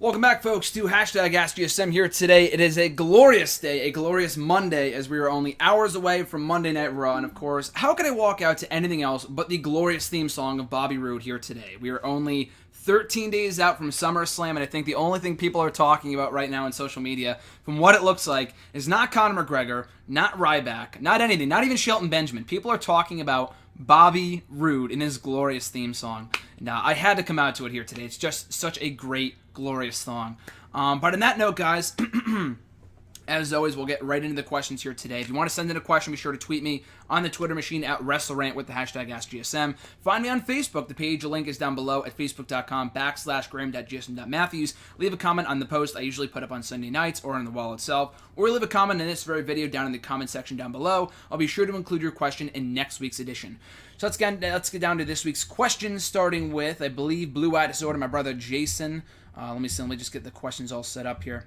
Welcome back, folks, to #AskGSM here today. It is a glorious day, a glorious Monday, as we are only hours away from Monday Night Raw. And, of course, how could I walk out to anything else but the glorious theme song of Bobby Roode here today? We are only 13 days out from SummerSlam, and I think the only thing people are talking about right now on social media, from what it looks like, is not Conor McGregor, not Ryback, not anything, not even Shelton Benjamin. People are talking about Bobby Roode in his glorious theme song. Now, I had to come out to it here today. It's just such a great, glorious song. But on that note, guys, as always, we'll get right into the questions here today. If you want to send in a question, be sure to tweet me on the Twitter machine at WrestleRant with the #AskGSM. Find me on Facebook. The page link is down below at facebook.com/graham.gsm.matthews. Leave a comment on the post I usually put up on Sunday nights or on the wall itself, or leave a comment in this very video down in the comment section down below. I'll be sure to include your question in next week's edition. So let's get down to this week's questions, starting with, I believe, Blue Eye Disorder, my brother Jason. Let me just get the questions all set up here.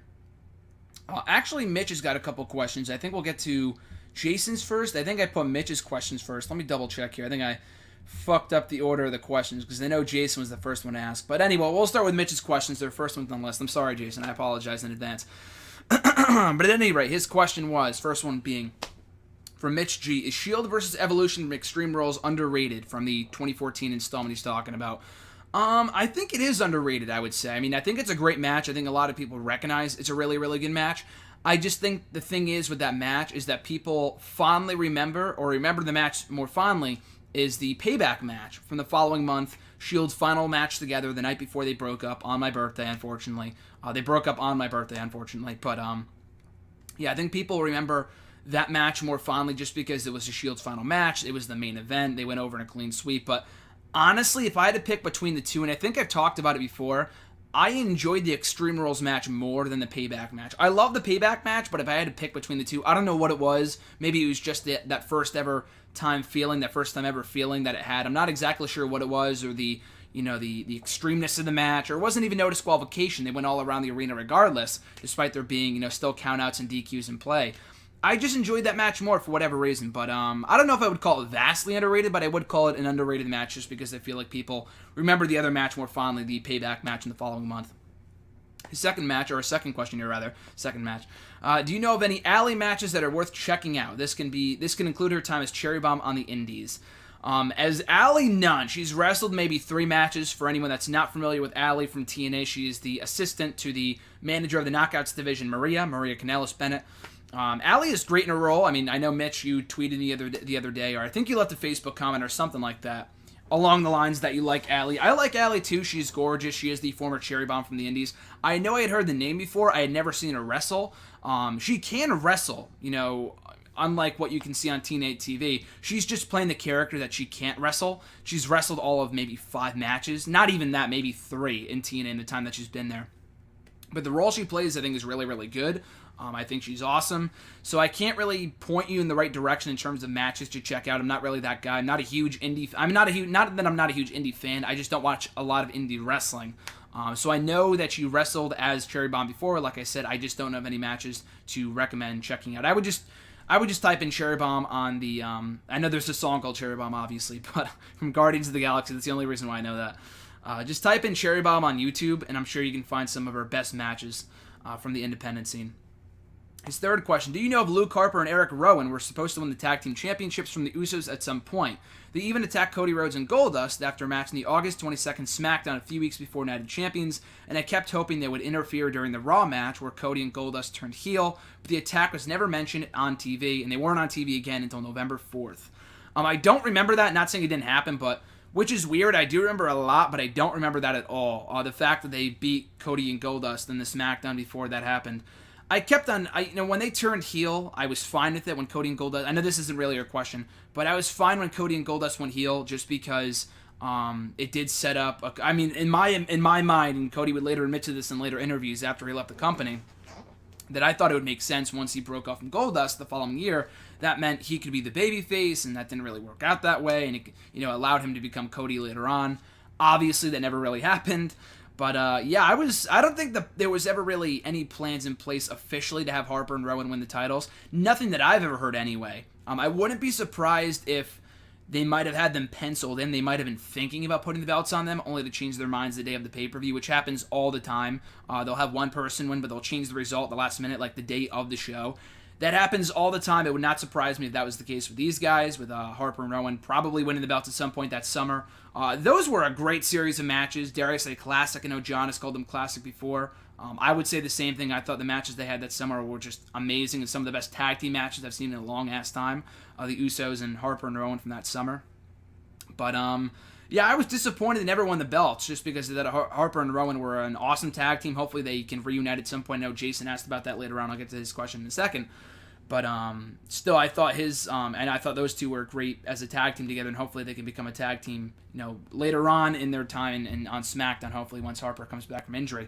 Actually, Mitch has got a couple questions. I think we'll get to Jason's first. I think I put Mitch's questions first. Let me double check here. I think I fucked up the order of the questions because I know Jason was the first one to ask. But anyway, we'll start with Mitch's questions. They're first ones on the list. I'm sorry, Jason. I apologize in advance. But at any rate, his question was, first one being, from Mitch G, is Shield versus Evolution Extreme Rules underrated from the 2014 installment he's talking about? I think it is underrated, I would say. I mean, I think it's a great match. I think a lot of people recognize it's a really, really good match. I just think the thing is with that match is that people fondly remember, or remember the match more fondly, is the Payback match from the following month. Shield's final match together the night before they broke up on my birthday, unfortunately. They broke up on my birthday, unfortunately. But, yeah, I think people remember that match more fondly just because it was the Shield's final match. It was the main event. They went over in a clean sweep. But honestly, if I had to pick between the two, and I think I've talked about it before, I enjoyed the Extreme Rules match more than the Payback match. I love the Payback match, but if I had to pick between the two, I don't know what it was. Maybe it was just that first ever time feeling, that first time ever feeling that it had. I'm not exactly sure what it was, or the extremeness of the match, or it wasn't even no disqualification. They went all around the arena regardless, despite there being, still countouts and DQs in play. I just enjoyed that match more for whatever reason, but I don't know if I would call it vastly underrated, but I would call it an underrated match just because I feel like people remember the other match more fondly, the Payback match in the following month. His second match, or a second question here rather, second match. Do you know of any Allie matches that are worth checking out? This can include her time as Cherry Bomb on the Indies. As Allie, none. She's wrestled maybe 3 matches. For anyone that's not familiar with Allie from TNA, she is the assistant to the manager of the Knockouts division, Maria Kanellis-Bennett. Allie is great in her role. I mean, I know, Mitch, you tweeted the other day, or I think you left a Facebook comment or something like that, along the lines that you like Allie. I like Allie, too. She's gorgeous. She is the former Cherry Bomb from the Indies. I know I had heard the name before. I had never seen her wrestle. She can wrestle, unlike what you can see on TNA TV. She's just playing the character that she can't wrestle. She's wrestled all of maybe 5 matches. Not even that, maybe 3 in TNA in the time that she's been there. But the role she plays, I think, is really, really good. I think she's awesome. So I can't really point you in the right direction in terms of matches to check out. I'm not really that guy. I'm not a huge indie. Not that I'm not a huge indie fan. I just don't watch a lot of indie wrestling. So I know that she wrestled as Cherry Bomb before. Like I said, I just don't know of any matches to recommend checking out. I would just type in Cherry Bomb on the. I know there's a song called Cherry Bomb, obviously, but from Guardians of the Galaxy. That's the only reason why I know that. Just type in Cherry Bomb on YouTube, and I'm sure you can find some of her best matches from the independent scene. His third question, do you know if Luke Harper and Eric Rowan were supposed to win the tag team championships from the Usos at some point? They even attacked Cody Rhodes and Goldust after a match in the August 22nd SmackDown a few weeks before Night of Champions, and I kept hoping they would interfere during the Raw match where Cody and Goldust turned heel, but the attack was never mentioned on TV, and they weren't on TV again until November 4th. I don't remember that, not saying it didn't happen, but which is weird. I do remember a lot, but I don't remember that at all. The fact that they beat Cody and Goldust in the SmackDown before that happened. I kept on, when they turned heel, I was fine with it when Cody and Goldust, I know this isn't really your question, but I was fine when Cody and Goldust went heel just because it did set up, in my mind, and Cody would later admit to this in later interviews after he left the company, that I thought it would make sense once he broke off from Goldust the following year. That meant he could be the babyface, and that didn't really work out that way, and it allowed him to become Cody later on. Obviously, that never really happened. But, I don't think that there was ever really any plans in place officially to have Harper and Rowan win the titles. Nothing that I've ever heard anyway. I wouldn't be surprised if they might have had them penciled in. They might have been thinking about putting the belts on them, only to change their minds the day of the pay-per-view, which happens all the time. They'll have one person win, but they'll change the result at the last minute, like the day of the show. That happens all the time. It would not surprise me if that was the case with these guys, with Harper and Rowan probably winning the belts at some point that summer. Those were a great series of matches. Dare I say classic? I know John has called them classic before. I would say the same thing. I thought the matches they had that summer were just amazing and some of the best tag team matches I've seen in a long-ass time. The Usos and Harper and Rowan from that summer. But, yeah, I was disappointed they never won the belts just because that Harper and Rowan were an awesome tag team. Hopefully they can reunite at some point. I know Jason asked about that later on. I'll get to his question in a second. But still, I thought and I thought those two were great as a tag team together, and hopefully they can become a tag team, later on in their time and on SmackDown, hopefully once Harper comes back from injury.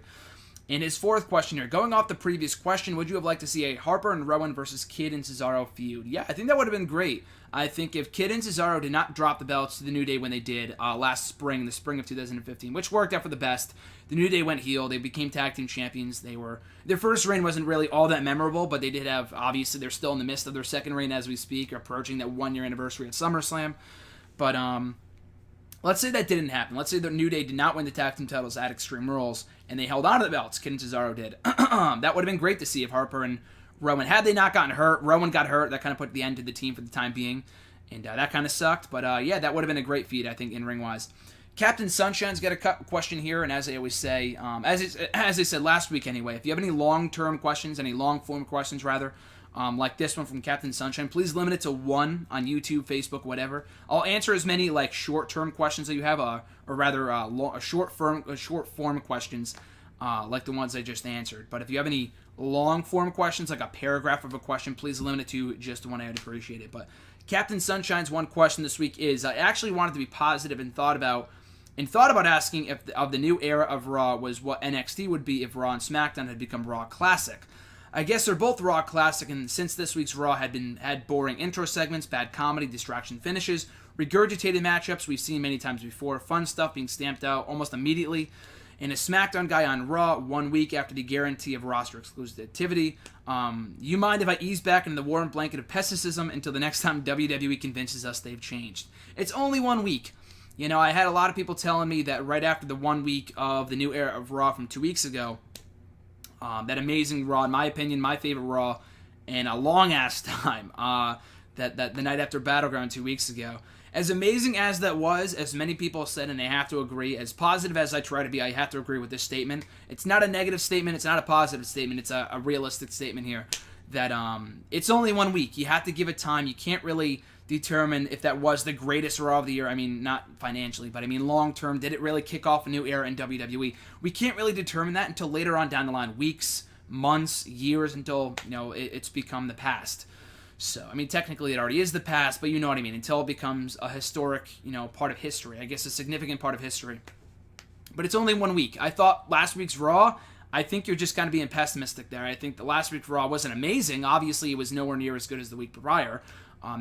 In his fourth question here, going off the previous question, would you have liked to see a Harper and Rowan versus Kid and Cesaro feud? Yeah, I think that would have been great. I think if Kid and Cesaro did not drop the belts to the New Day when they did last spring, the spring of 2015, which worked out for the best, the New Day went heel. They became tag team champions. Their first reign wasn't really all that memorable, but they did have, obviously, they're still in the midst of their second reign as we speak, approaching that 1-year anniversary at SummerSlam. But let's say that didn't happen. Let's say the New Day did not win the tag team titles at Extreme Rules, and they held on to the belts. Kid and Cesaro did. That would have been great to see if Harper and Rowan, had they not gotten hurt, Rowan got hurt, that kind of put the end to the team for the time being, and that kind of sucked. But yeah, that would have been a great feat, I think, in ring-wise. Captain Sunshine's got a question here, and as I always say, as I said last week anyway, if you have any long-term questions, any long-form questions rather, like this one from Captain Sunshine, please limit it to one on YouTube, Facebook, whatever. I'll answer as many like short-term questions that you have, or rather short-form questions, like the ones I just answered. But if you have any long-form questions, like a paragraph of a question, please limit it to just one. I would appreciate it. But Captain Sunshine's one question this week is, I actually wanted to be positive and thought about asking if of the new era of Raw was what NXT would be if Raw and SmackDown had become Raw Classic. I guess they're both Raw Classic, and since this week's Raw had boring intro segments, bad comedy, distraction finishes, regurgitated matchups we've seen many times before, fun stuff being stamped out almost immediately, and a SmackDown guy on Raw 1 week after the guarantee of roster exclusivity. You mind if I ease back into the warm blanket of pessimism until the next time WWE convinces us they've changed? It's only 1 week. I had a lot of people telling me that right after the 1 week of the new era of Raw from 2 weeks ago, that amazing Raw, in my opinion, my favorite Raw in a long-ass time, that the night after Battleground 2 weeks ago. As amazing as that was, as many people said, and I have to agree, as positive as I try to be, I have to agree with this statement. It's not a negative statement, it's not a positive statement, it's a realistic statement here, that it's only 1 week. You have to give it time. You can't really determine if that was the greatest Raw of the year. I mean, not financially, but I mean long-term. Did it really kick off a new era in WWE? We can't really determine that until later on down the line, weeks, months, years, until, it's become the past. So, I mean, technically it already is the past, but you know what I mean, until it becomes a historic, part of history. I guess a significant part of history. But it's only 1 week. I thought last week's Raw, I think you're just kind of being pessimistic there. I think the last week's Raw wasn't amazing. Obviously, it was nowhere near as good as the week prior.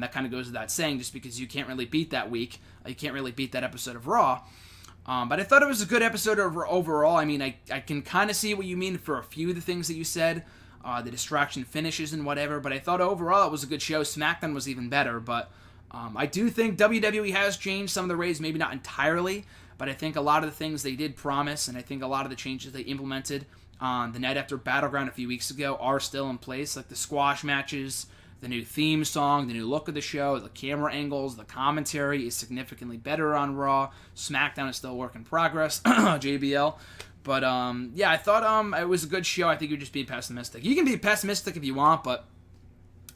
That kind of goes without saying, just because you can't really beat that week. You can't really beat that episode of Raw. But I thought it was a good episode overall. I mean, I can kind of see what you mean for a few of the things that you said. The distraction finishes and whatever, but I thought overall it was a good show. SmackDown was even better, but I do think WWE has changed some of the ways, maybe not entirely, but I think a lot of the things they did promise, and I think a lot of the changes they implemented on the night after Battleground a few weeks ago are still in place, like the squash matches, the new theme song, the new look of the show, the camera angles, the commentary is significantly better on Raw. SmackDown is still a work in progress, JBL. But, yeah, I thought it was a good show. I think you're just being pessimistic. You can be pessimistic if you want, but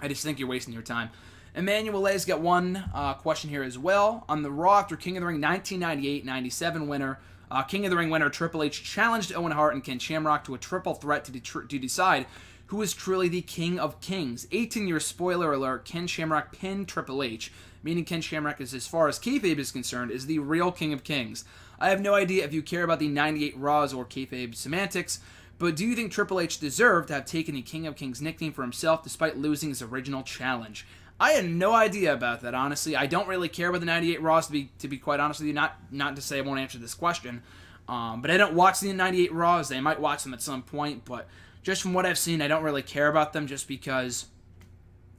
I just think you're wasting your time. Emmanuel A's got one question here as well. On the Raw after King of the Ring 1998-97 winner, King of the Ring winner Triple H challenged Owen Hart and Ken Shamrock to a triple threat to decide who is truly the King of Kings. 18-year spoiler alert, Ken Shamrock pinned Triple H, meaning Ken Shamrock is, as far as kayfabe is concerned, is the real King of Kings. I have no idea if you care about the 98 Raws or kayfabe semantics, but do you think Triple H deserved to have taken the King of Kings nickname for himself despite losing his original challenge? I had no idea about that, honestly. I don't really care about the 98 Raws, to be quite honest with you. Not to say I won't answer this question, but I don't watch the 98 Raws. I might watch them at some point, but just from what I've seen, I don't really care about them just because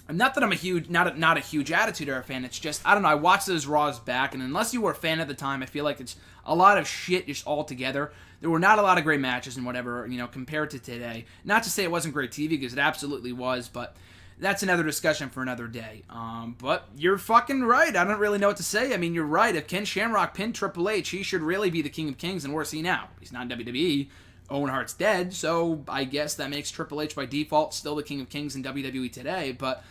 Not that I'm a huge, not a huge Attitude Era fan. It's just, I don't know. I watched those Raws back, and unless you were a fan at the time, I feel like it's a lot of shit just all together. There were not a lot of great matches and whatever, compared to today. Not to say it wasn't great TV, because it absolutely was, but that's another discussion for another day. But you're fucking right. I don't really know what to say. I mean, you're right. If Ken Shamrock pinned Triple H, he should really be the King of Kings, and where's he now? He's not in WWE. Owen Hart's dead, so I guess that makes Triple H by default still the King of Kings in WWE today, but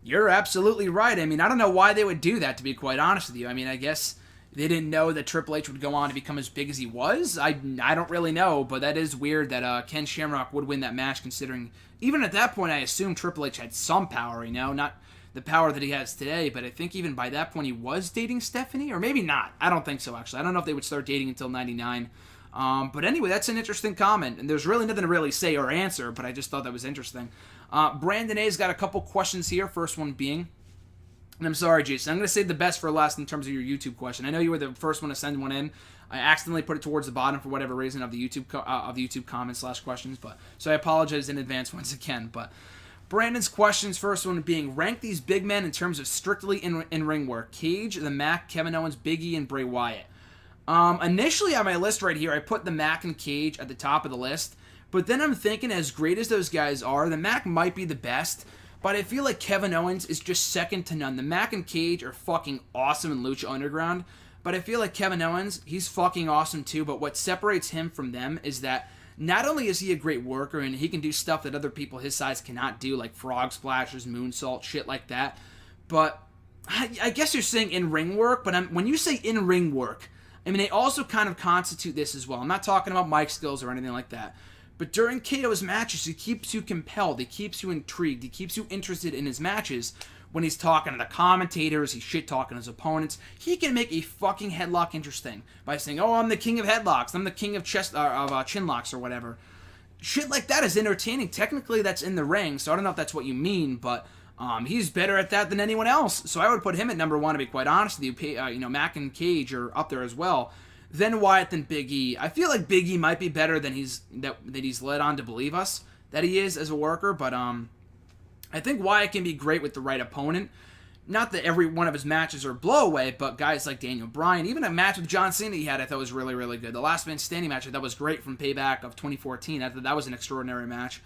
you're absolutely right. I mean, I don't know why they would do that, to be quite honest with you. I mean, I guess they didn't know that Triple H would go on to become as big as he was. I don't really know, but that is weird that Ken Shamrock would win that match, considering even at that point I assumed Triple H had some power, not the power that he has today, but I think even by that point he was dating Stephanie, or maybe not. I don't think so, actually. I don't know if they would start dating until 99. But anyway, that's an interesting comment, and there's really nothing to really say or answer, but I just thought that was interesting. Brandon A's got a couple questions here, first one being, and I'm sorry, Jason, I'm going to save the best for last in terms of your YouTube question. I know you were the first one to send one in. I accidentally put it towards the bottom for whatever reason of the YouTube comments / questions, but so I apologize in advance once again. But Brandon's questions, first one being, rank these big men in terms of strictly in-ring work. Cage, The Mac, Kevin Owens, Big E, and Bray Wyatt. Initially on my list right here, I put The Mac and Cage at the top of the list, but then I'm thinking, as great as those guys are, The Mac might be the best, but I feel like Kevin Owens is just second to none. The Mac and Cage are fucking awesome in Lucha Underground, but I feel like Kevin Owens, he's fucking awesome too, but what separates him from them is that not only is he a great worker and he can do stuff that other people his size cannot do, like frog splashes, moonsault, shit like that, but I guess you're saying in-ring work, but when you say in-ring work, I mean, they also kind of constitute this as well. I'm not talking about mic skills or anything like that. But during Kato's matches, he keeps you compelled. He keeps you intrigued. He keeps you interested in his matches. When he's talking to the commentators, he's shit-talking his opponents. He can make a fucking headlock interesting by saying, oh, I'm the king of headlocks. I'm the king of chin locks or whatever. Shit like that is entertaining. Technically, that's in the ring, so I don't know if that's what you mean, but he's better at that than anyone else. So I would put him at number one, to be quite honest with you. Mac and Cage are up there as well. Then Wyatt, then Big E. I feel like Big E might be better than he's led on to believe us that he is as a worker, but I think Wyatt can be great with the right opponent. Not that every one of his matches are blow away, but guys like Daniel Bryan, even a match with John Cena he had, I thought was really, really good. The Last Man Standing match I thought was great from Payback of 2014. I thought that was an extraordinary match.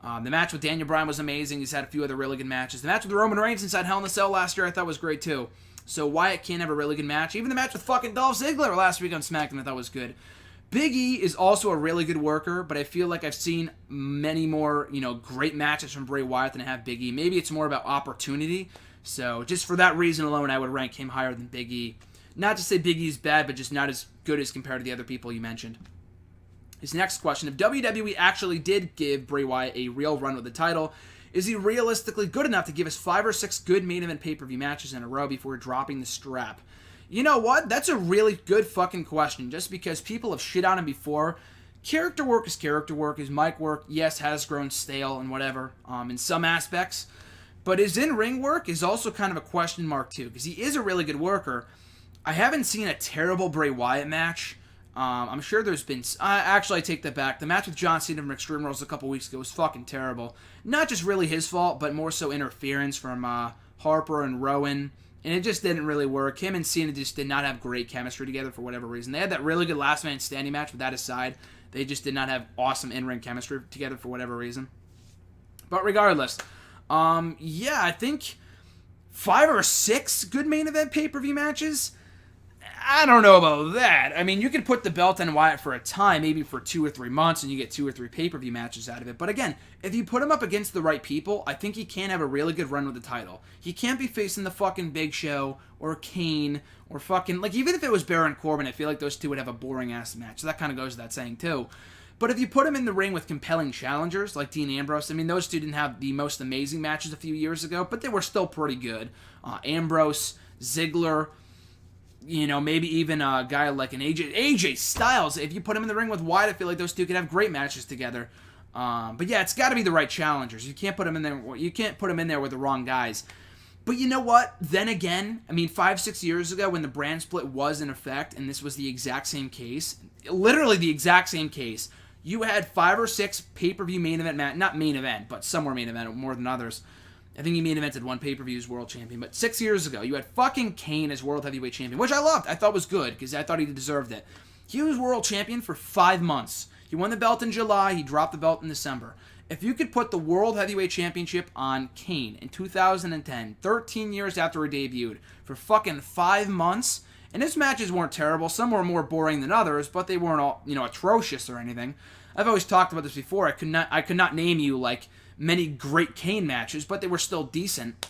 The match with Daniel Bryan was amazing. He's had a few other really good matches. The match with Roman Reigns inside Hell in a Cell last year I thought was great too. So Wyatt can have a really good match. Even the match with fucking Dolph Ziggler last week on SmackDown I thought was good. Big E is also a really good worker, but I feel like I've seen many more, great matches from Bray Wyatt than I have Big E. Maybe it's more about opportunity. So just for that reason alone, I would rank him higher than Big E. Not to say Big E's bad, but just not as good as compared to the other people you mentioned. His next question, if WWE actually did give Bray Wyatt a real run with the title, is he realistically good enough to give us 5 or 6 good main event pay-per-view matches in a row before dropping the strap? You know what? That's a really good fucking question, just because people have shit on him before. Character work is character work. His mic work, yes, has grown stale and whatever, in some aspects. But his in-ring work is also kind of a question mark, too, because he is a really good worker. I haven't seen a terrible Bray Wyatt match. I'm sure there's been... actually, I take that back. The match with John Cena from Extreme Rules a couple weeks ago was fucking terrible. Not just really his fault, but more so interference from Harper and Rowan. And it just didn't really work. Him and Cena just did not have great chemistry together for whatever reason. They had that really good Last Man Standing match, with that aside. They just did not have awesome in-ring chemistry together for whatever reason. But regardless, I think 5 or 6 good main event pay-per-view matches... I don't know about that. I mean, you could put the belt on Wyatt for a time, maybe for 2 or 3 months, and you get 2 or 3 pay-per-view matches out of it. But again, if you put him up against the right people, I think he can have a really good run with the title. He can't be facing the fucking Big Show, or Kane, or fucking... even if it was Baron Corbin, I feel like those two would have a boring-ass match. So that kind of goes without saying, too. But if you put him in the ring with compelling challengers, like Dean Ambrose, those two didn't have the most amazing matches a few years ago, but they were still pretty good. Ambrose, Ziggler... maybe even a guy like an AJ Styles. If you put him in the ring with Wyatt, I feel like those two could have great matches together. But yeah, it's got to be the right challengers. You can't put him in there. You can't put him in there with the wrong guys. But you know what? Then again, 5-6 years ago when the brand split was in effect, and this was the exact same case, literally the exact same case. You had 5 or 6 pay-per-view main event not main event, but somewhere main event more than others. I think he main evented one pay-per-view as world champion. But 6 years ago, you had fucking Kane as world heavyweight champion, which I loved. I thought was good because I thought he deserved it. He was world champion for 5 months. He won the belt in July. He dropped the belt in December. If you could put the World Heavyweight Championship on Kane in 2010, 13 years after he debuted, for fucking 5 months, and his matches weren't terrible. Some were more boring than others, but they weren't all, atrocious or anything. I've always talked about this before. I could not name you, like, many great Kane matches, but they were still decent.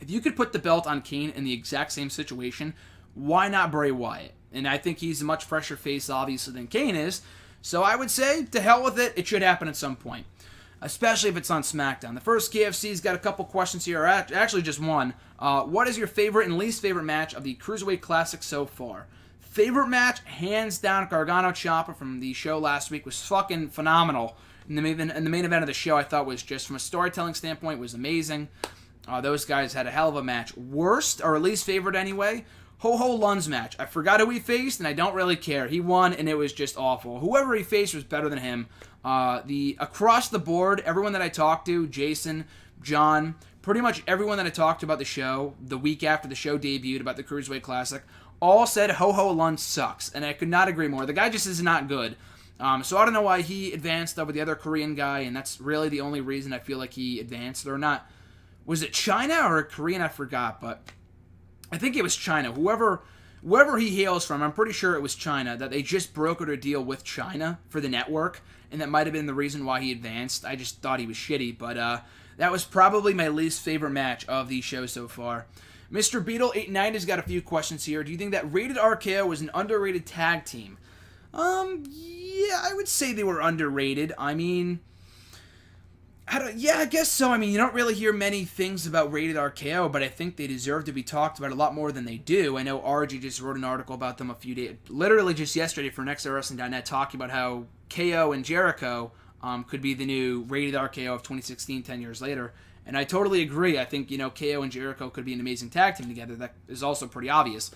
If you could put the belt on Kane in the exact same situation, why not Bray Wyatt? And I think he's a much fresher face, obviously, than Kane is. So I would say, to hell with it, it should happen at some point. Especially if it's on SmackDown. The first KFC's got a couple questions here, actually just one. What is your favorite and least favorite match of the Cruiserweight Classic so far? Favorite match, hands down, Gargano Ciampa from the show last week was fucking phenomenal. And the main event of the show, I thought, was just, from a storytelling standpoint, was amazing. Those guys had a hell of a match. Worst, or least favorite anyway, Ho-Ho Lund's match. I forgot who he faced, and I don't really care. He won, and it was just awful. Whoever he faced was better than him. Across the board, everyone that I talked to, Jason, John, pretty much everyone that I talked to about the show, the week after the show debuted about the Cruiserweight Classic, all said Ho-Ho Lund sucks, and I could not agree more. The guy just is not good. So I don't know why he advanced over the other Korean guy, and that's really the only reason I feel like he advanced, or not. Was it China or Korean? I forgot, but I think it was China. Whoever he hails from, I'm pretty sure it was China, that they just brokered a deal with China for the network, and that might have been the reason why he advanced. I just thought he was shitty, but that was probably my least favorite match of the show so far. Mr. Beetle890's got a few questions here. Do you think that Rated-RKO was an underrated tag team? Yeah, I would say they were underrated. I mean, I guess so. I mean, you don't really hear many things about Rated-RKO, but I think they deserve to be talked about a lot more than they do. I know RG just wrote an article about them a few days, literally just yesterday for NextWrestling.net, talking about how KO and Jericho could be the new Rated-RKO of 2016, 10 years later. And I totally agree. I think, KO and Jericho could be an amazing tag team together. That is also pretty obvious.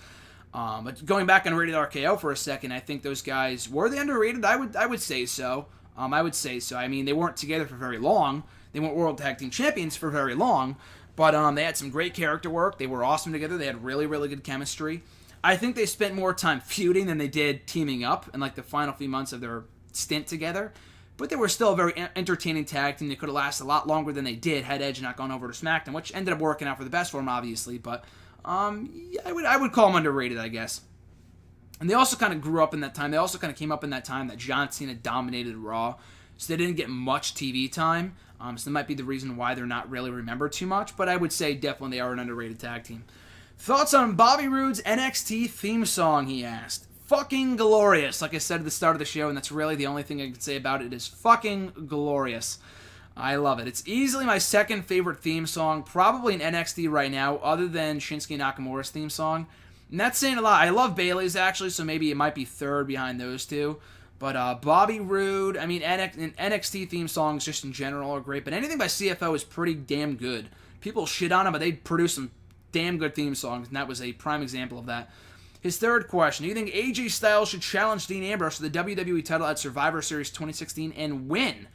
But going back on Rated-RKO for a second, I think those guys, were they underrated? I would say so. I would say so. I mean, they weren't together for very long. They weren't World Tag Team Champions for very long. But they had some great character work. They were awesome together. They had really, really good chemistry. I think they spent more time feuding than they did teaming up in like the final few months of their stint together. But they were still a very entertaining tag team. They could have lasted a lot longer than they did had Edge not gone over to SmackDown, which ended up working out for the best for him, obviously. But yeah, I would call them underrated, I guess. And they also kind of grew up in that time. They also kind of came up in that time that John Cena dominated Raw. So they didn't get much TV time. So that might be the reason why they're not really remembered too much. But I would say definitely they are an underrated tag team. Thoughts on Bobby Roode's NXT theme song, he asked. Fucking glorious. Like I said at the start of the show, and that's really the only thing I can say about it, is fucking glorious. I love it. It's easily my second favorite theme song, probably in NXT right now, other than Shinsuke Nakamura's theme song. And that's saying a lot. I love Bayley's, actually, so maybe it might be third behind those two. But Bobby Roode, I mean, NXT theme songs just in general are great, but anything by CFO is pretty damn good. People shit on them, but they produce some damn good theme songs, and that was a prime example of that. His third question, do you think AJ Styles should challenge Dean Ambrose for the WWE title at Survivor Series 2016 and win?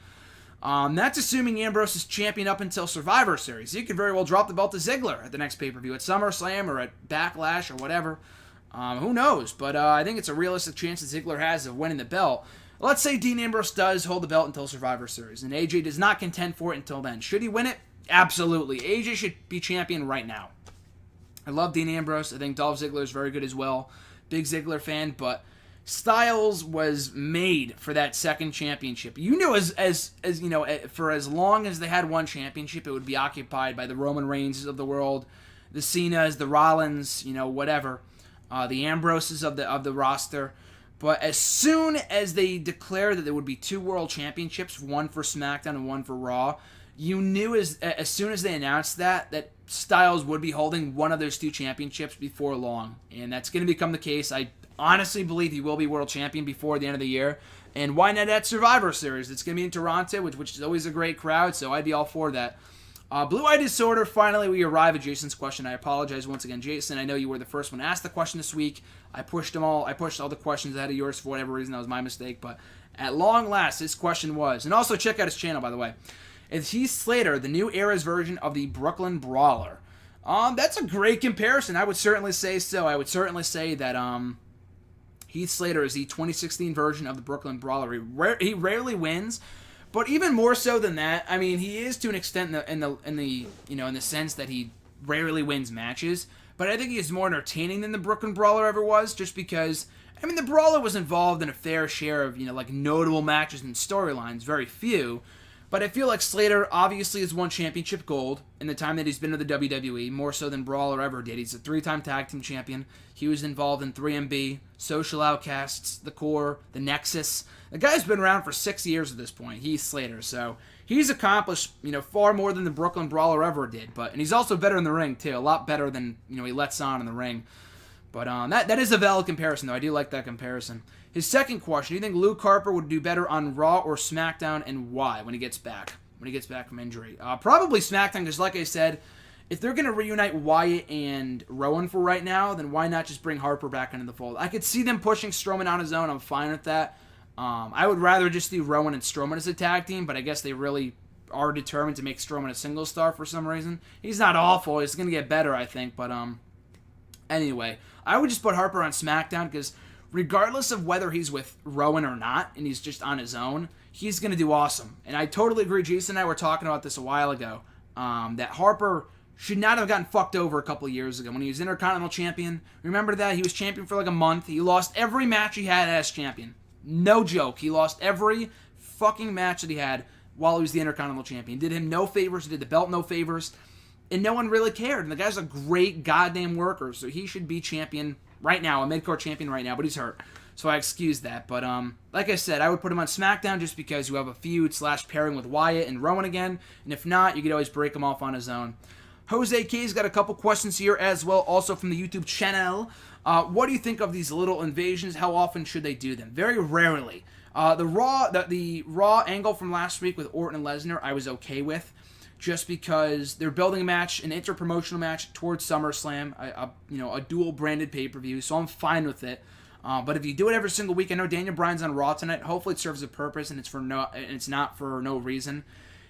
That's assuming Ambrose is champion up until Survivor Series. He could very well drop the belt to Ziggler at the next pay-per-view, at SummerSlam or at Backlash or whatever. Who knows? But I think it's a realistic chance that Ziggler has of winning the belt. Let's say Dean Ambrose does hold the belt until Survivor Series, and AJ does not contend for it until then. Should he win it? Absolutely. AJ should be champion right now. I love Dean Ambrose. I think Dolph Ziggler is very good as well. Big Ziggler fan, but Styles was made for that second championship. You knew as you know, for as long as they had one championship, it would be occupied by the Roman Reigns of the world, the Cenas, the Rollins, whatever, the Ambroses of the roster. But as soon as they declared that there would be two world championships, one for SmackDown and one for Raw, you knew as soon as they announced that Styles would be holding one of those two championships before long. And that's going to become the case. I honestly believe he will be world champion before the end of the year. And why not at Survivor Series? It's going to be in Toronto, which is always a great crowd, so I'd be all for that. Blue Eye Disorder, finally we arrive at Jason's question. I apologize once again, Jason. I know you were the first one to ask the question this week. I pushed all the questions ahead of yours for whatever reason. That was my mistake. But at long last, his question was, and also check out his channel, by the way. Is Heath Slater the new era's version of the Brooklyn Brawler? That's a great comparison. I would certainly say so. I would certainly say that Heath Slater is the 2016 version of the Brooklyn Brawler. He rarely wins, but even more so than that, I mean, he is to an extent in the sense that he rarely wins matches. But I think he is more entertaining than the Brooklyn Brawler ever was, just because, I mean, the Brawler was involved in a fair share of, notable matches and storylines, very few. But I feel like Slater obviously has won championship gold in the time that he's been to the WWE, more so than Brawler ever did. He's a 3-time tag team champion. He was involved in 3MB, Social Outcasts, The Core, The Nexus. The guy's been around for 6 years at this point, Heath Slater. So he's accomplished, far more than the Brooklyn Brawler ever did. And he's also better in the ring, too. A lot better than, he lets on in the ring. But that is a valid comparison, though. I do like that comparison. His second question, do you think Luke Harper would do better on Raw or SmackDown, and why when he gets back? When he gets back from injury? Probably SmackDown, because like I said, if they're going to reunite Wyatt and Rowan for right now, then why not just bring Harper back into the fold? I could see them pushing Strowman on his own. I'm fine with that. I would rather just do Rowan and Strowman as a tag team, but I guess they really are determined to make Strowman a single star for some reason. He's not awful. He's going to get better, I think. But anyway, I would just put Harper on SmackDown because regardless of whether he's with Rowan or not, and he's just on his own, he's going to do awesome. And I totally agree. Jason and I were talking about this a while ago, that Harper should not have gotten fucked over a couple of years ago when he was Intercontinental Champion. Remember that? He was champion for like a month. He lost every match he had as champion. No joke. He lost every fucking match that he had while he was the Intercontinental Champion. Did him no favors. Did the belt no favors. And no one really cared. And the guy's a great goddamn worker, so he should be champion right now, a mid-card champion right now, but he's hurt. So I excuse that. But like I said, I would put him on SmackDown just because you have a feud / pairing with Wyatt and Rowan again. And if not, you could always break him off on his own. Jose K's got a couple questions here as well, also from the YouTube channel. What do you think of these little invasions? How often should they do them? Very rarely. The Raw angle from last week with Orton and Lesnar, I was okay with, just because they're building a match, an inter-promotional match towards SummerSlam, a dual-branded pay-per-view, so I'm fine with it. But if you do it every single week, I know Daniel Bryan's on Raw tonight. Hopefully it serves a purpose, and it's not for no reason.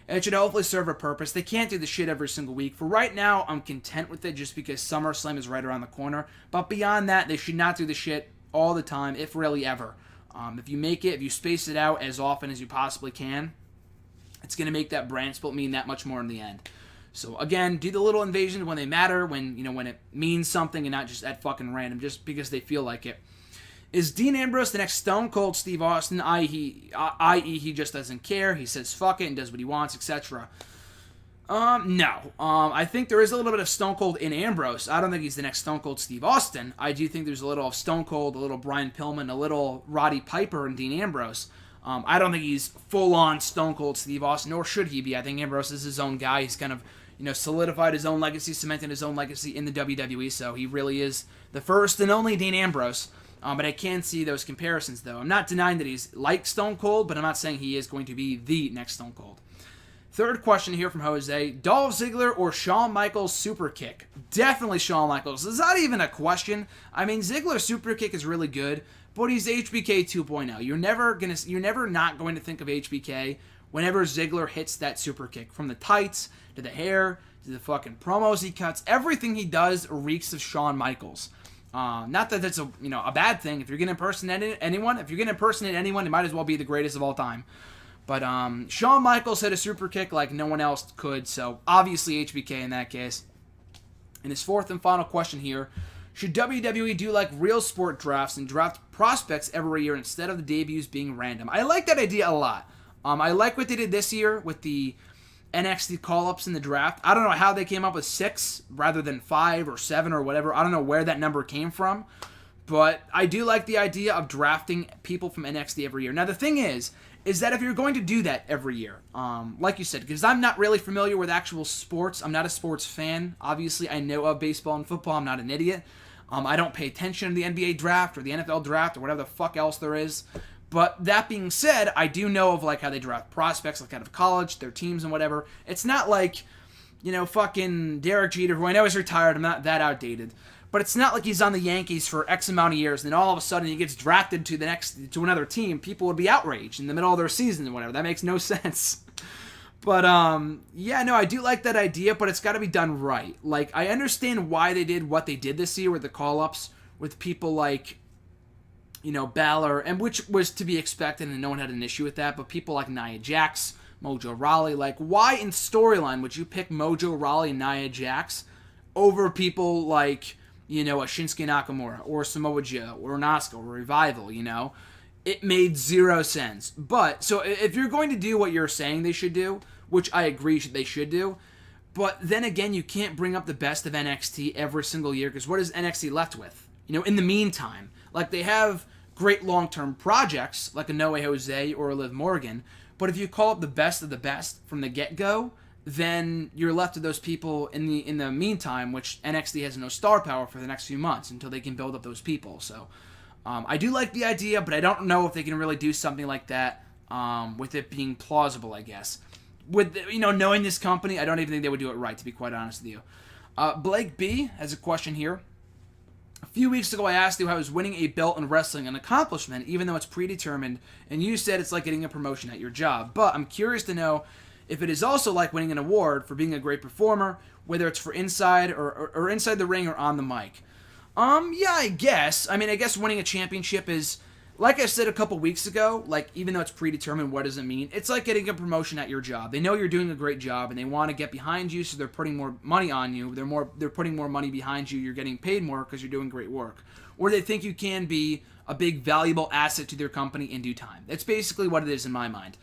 It should hopefully serve a purpose. They can't do the shit every single week. For right now, I'm content with it just because SummerSlam is right around the corner. But beyond that, they should not do the shit all the time, if really ever. If you space it out as often as you possibly can, it's going to make that brand split mean that much more in the end. So again, do the little invasions when they matter, when it means something and not just at fucking random, just because they feel like it. Is Dean Ambrose the next Stone Cold Steve Austin, i.e. he just doesn't care, he says fuck it and does what he wants, etc.? No. I think there is a little bit of Stone Cold in Ambrose. I don't think he's the next Stone Cold Steve Austin. I do think there's a little of Stone Cold, a little Brian Pillman, a little Roddy Piper and Dean Ambrose. I don't think he's full-on Stone Cold Steve Austin, nor should he be. I think Ambrose is his own guy. He's kind of, solidified his own legacy, cemented his own legacy in the WWE, so he really is the first and only Dean Ambrose. But I can see those comparisons, though. I'm not denying that he's like Stone Cold, but I'm not saying he is going to be the next Stone Cold. Third question here from Jose. Dolph Ziggler or Shawn Michaels super kick? Definitely Shawn Michaels. Is that even a question? I mean, Ziggler's super kick is really good, but he's HBK 2.0. You're never not going to think of HBK whenever Ziggler hits that super kick. From the tights, to the hair, to the fucking promos he cuts, everything he does reeks of Shawn Michaels. Not that that's a bad thing. If you're going to impersonate anyone, it might as well be the greatest of all time. But Shawn Michaels hit a super kick like no one else could, so obviously HBK in that case. And his fourth and final question here. Should WWE do like real sport drafts and draft prospects every year instead of the debuts being random? I like that idea a lot. I like what they did this year with the NXT call-ups in the draft. I don't know how they came up with 6 rather than 5 or 7 or whatever. I don't know where that number came from. But I do like the idea of drafting people from NXT every year. Now, the thing is that if you're going to do that every year, like you said, because I'm not really familiar with actual sports. I'm not a sports fan. Obviously, I know of baseball and football. I'm not an idiot. I don't pay attention to the NBA draft or the NFL draft or whatever the fuck else there is. But that being said, I do know of like how they draft prospects like out of college, their teams and whatever. It's not like, fucking Derek Jeter, who I know is retired. I'm not that outdated. But it's not like he's on the Yankees for X amount of years, and then all of a sudden he gets drafted to another team. People would be outraged in the middle of their season and whatever. That makes no sense. But yeah, no, I do like that idea, but it's got to be done right. Like, I understand why they did what they did this year with the call-ups with people like, you know, Balor, and which was to be expected, and no one had an issue with that. But people like Nia Jax, Mojo Rawley, like, why in storyline would you pick Mojo Rawley and Nia Jax over people like, you know, a Shinsuke Nakamura or Samoa Joe or an Asuka or Revival? You know, it made zero sense. But so if you're going to do what you're saying they should do, which I agree they should do, but then again, you can't bring up the best of NXT every single year, because what is NXT left with? You know, in the meantime, like, they have great long-term projects like a No Way Jose or a Liv Morgan, but if you call up the best of the best from the get-go, then you're left with those people in the meantime, which NXT has no star power for the next few months until they can build up those people. So I do like the idea, but I don't know if they can really do something like that with it being plausible, I guess. With, you know, knowing this company, I don't even think they would do it right, to be quite honest with you. Blake B has a question here. A few weeks ago, I asked you how is winning a belt in wrestling an accomplishment, even though it's predetermined, and you said it's like getting a promotion at your job. But I'm curious to know if it is also like winning an award for being a great performer, whether it's for inside or inside the ring or on the mic. Yeah, I guess. I mean, I guess winning a championship is, like I said a couple weeks ago, like, even though it's predetermined, what does it mean? It's like getting a promotion at your job. They know you're doing a great job, and they want to get behind you, so they're putting more money on you. They're putting more money behind you. You're getting paid more because you're doing great work. Or they think you can be a big, valuable asset to their company in due time. That's basically what it is in my mind.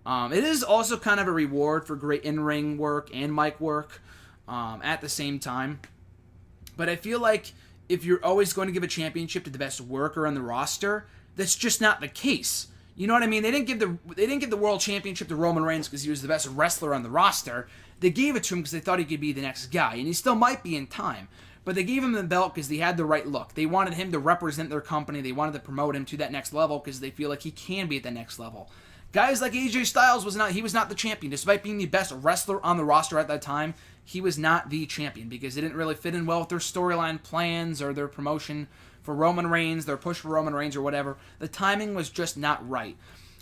It is also kind of a reward for great in-ring work and mic work at the same time. But I feel like if you're always going to give a championship to the best worker on the roster, that's just not the case. You know what I mean? They didn't give the world championship to Roman Reigns because he was the best wrestler on the roster. They gave it to him because they thought he could be the next guy, and he still might be in time. But they gave him the belt because he had the right look. They wanted him to represent their company. They wanted to promote him to that next level because they feel like he can be at the next level. Guys like AJ Styles was not the champion. Despite being the best wrestler on the roster at that time, he was not the champion because it didn't really fit in well with their storyline plans or their promotion for Roman Reigns, their push for Roman Reigns or whatever. The timing was just not right.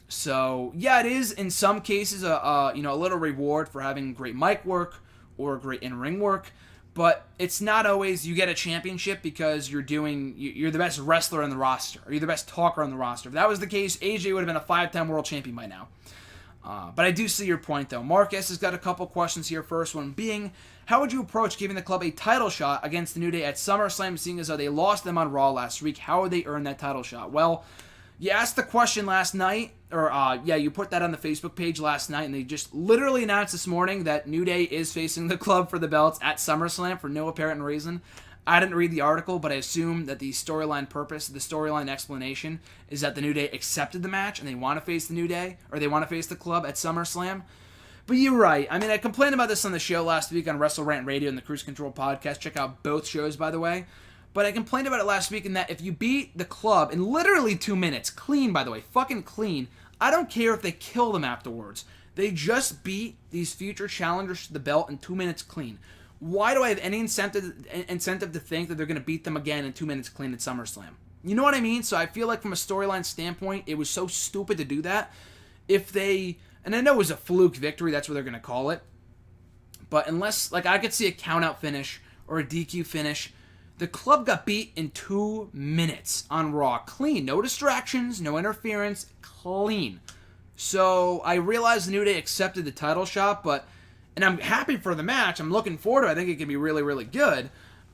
So, yeah, it is in some cases a little reward for having great mic work or great in-ring work, but it's not always you get a championship because you're the best wrestler on the roster or you're the best talker on the roster. If that was the case, AJ would have been a 5-time world champion by now. But I do see your point, though. Marcus has got a couple questions here. First one being, how would you approach giving the club a title shot against the New Day at SummerSlam, seeing as though they lost them on Raw last week? How would they earn that title shot? Well, you asked the question last night, or you put that on the Facebook page last night, and they just literally announced this morning that New Day is facing the club for the belts at SummerSlam for no apparent reason. I didn't read the article, but I assume that the storyline purpose, the storyline explanation, is that the New Day accepted the match and they want to face the New Day, or they want to face the club at SummerSlam. But you're right. I mean, I complained about this on the show last week on Wrestle Rant Radio and the Cruise Control podcast. Check out both shows, by the way. But I complained about it last week in that if you beat the club in literally 2 minutes, clean, by the way, fucking clean, I don't care if they kill them afterwards. They just beat these future challengers to the belt in 2 minutes clean. Why do I have any incentive to think that they're going to beat them again in 2 minutes clean at SummerSlam? You know what I mean? So I feel like from a storyline standpoint, it was so stupid to do that. And I know it was a fluke victory, that's what they're going to call it. But unless, like, I could see a count-out finish or a DQ finish. The club got beat in 2 minutes on Raw. Clean. No distractions, no interference. Clean. So I realized the New Day accepted the title shot, and I'm happy for the match. I'm looking forward to it. I think it can be really, really good.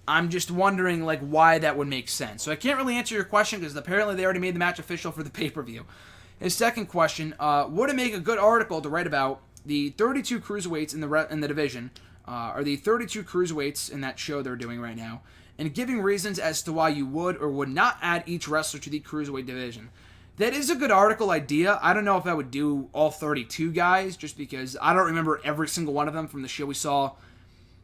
I'm just wondering, like, why that would make sense. So I can't really answer your question because apparently they already made the match official for the pay-per-view. His second question, would it make a good article to write about the 32 cruiserweights in the division, or the 32 cruiserweights in that show they're doing right now, and giving reasons as to why you would or would not add each wrestler to the cruiserweight division? That is a good article idea. I don't know if I would do all 32 guys, just because I don't remember every single one of them from the show. We saw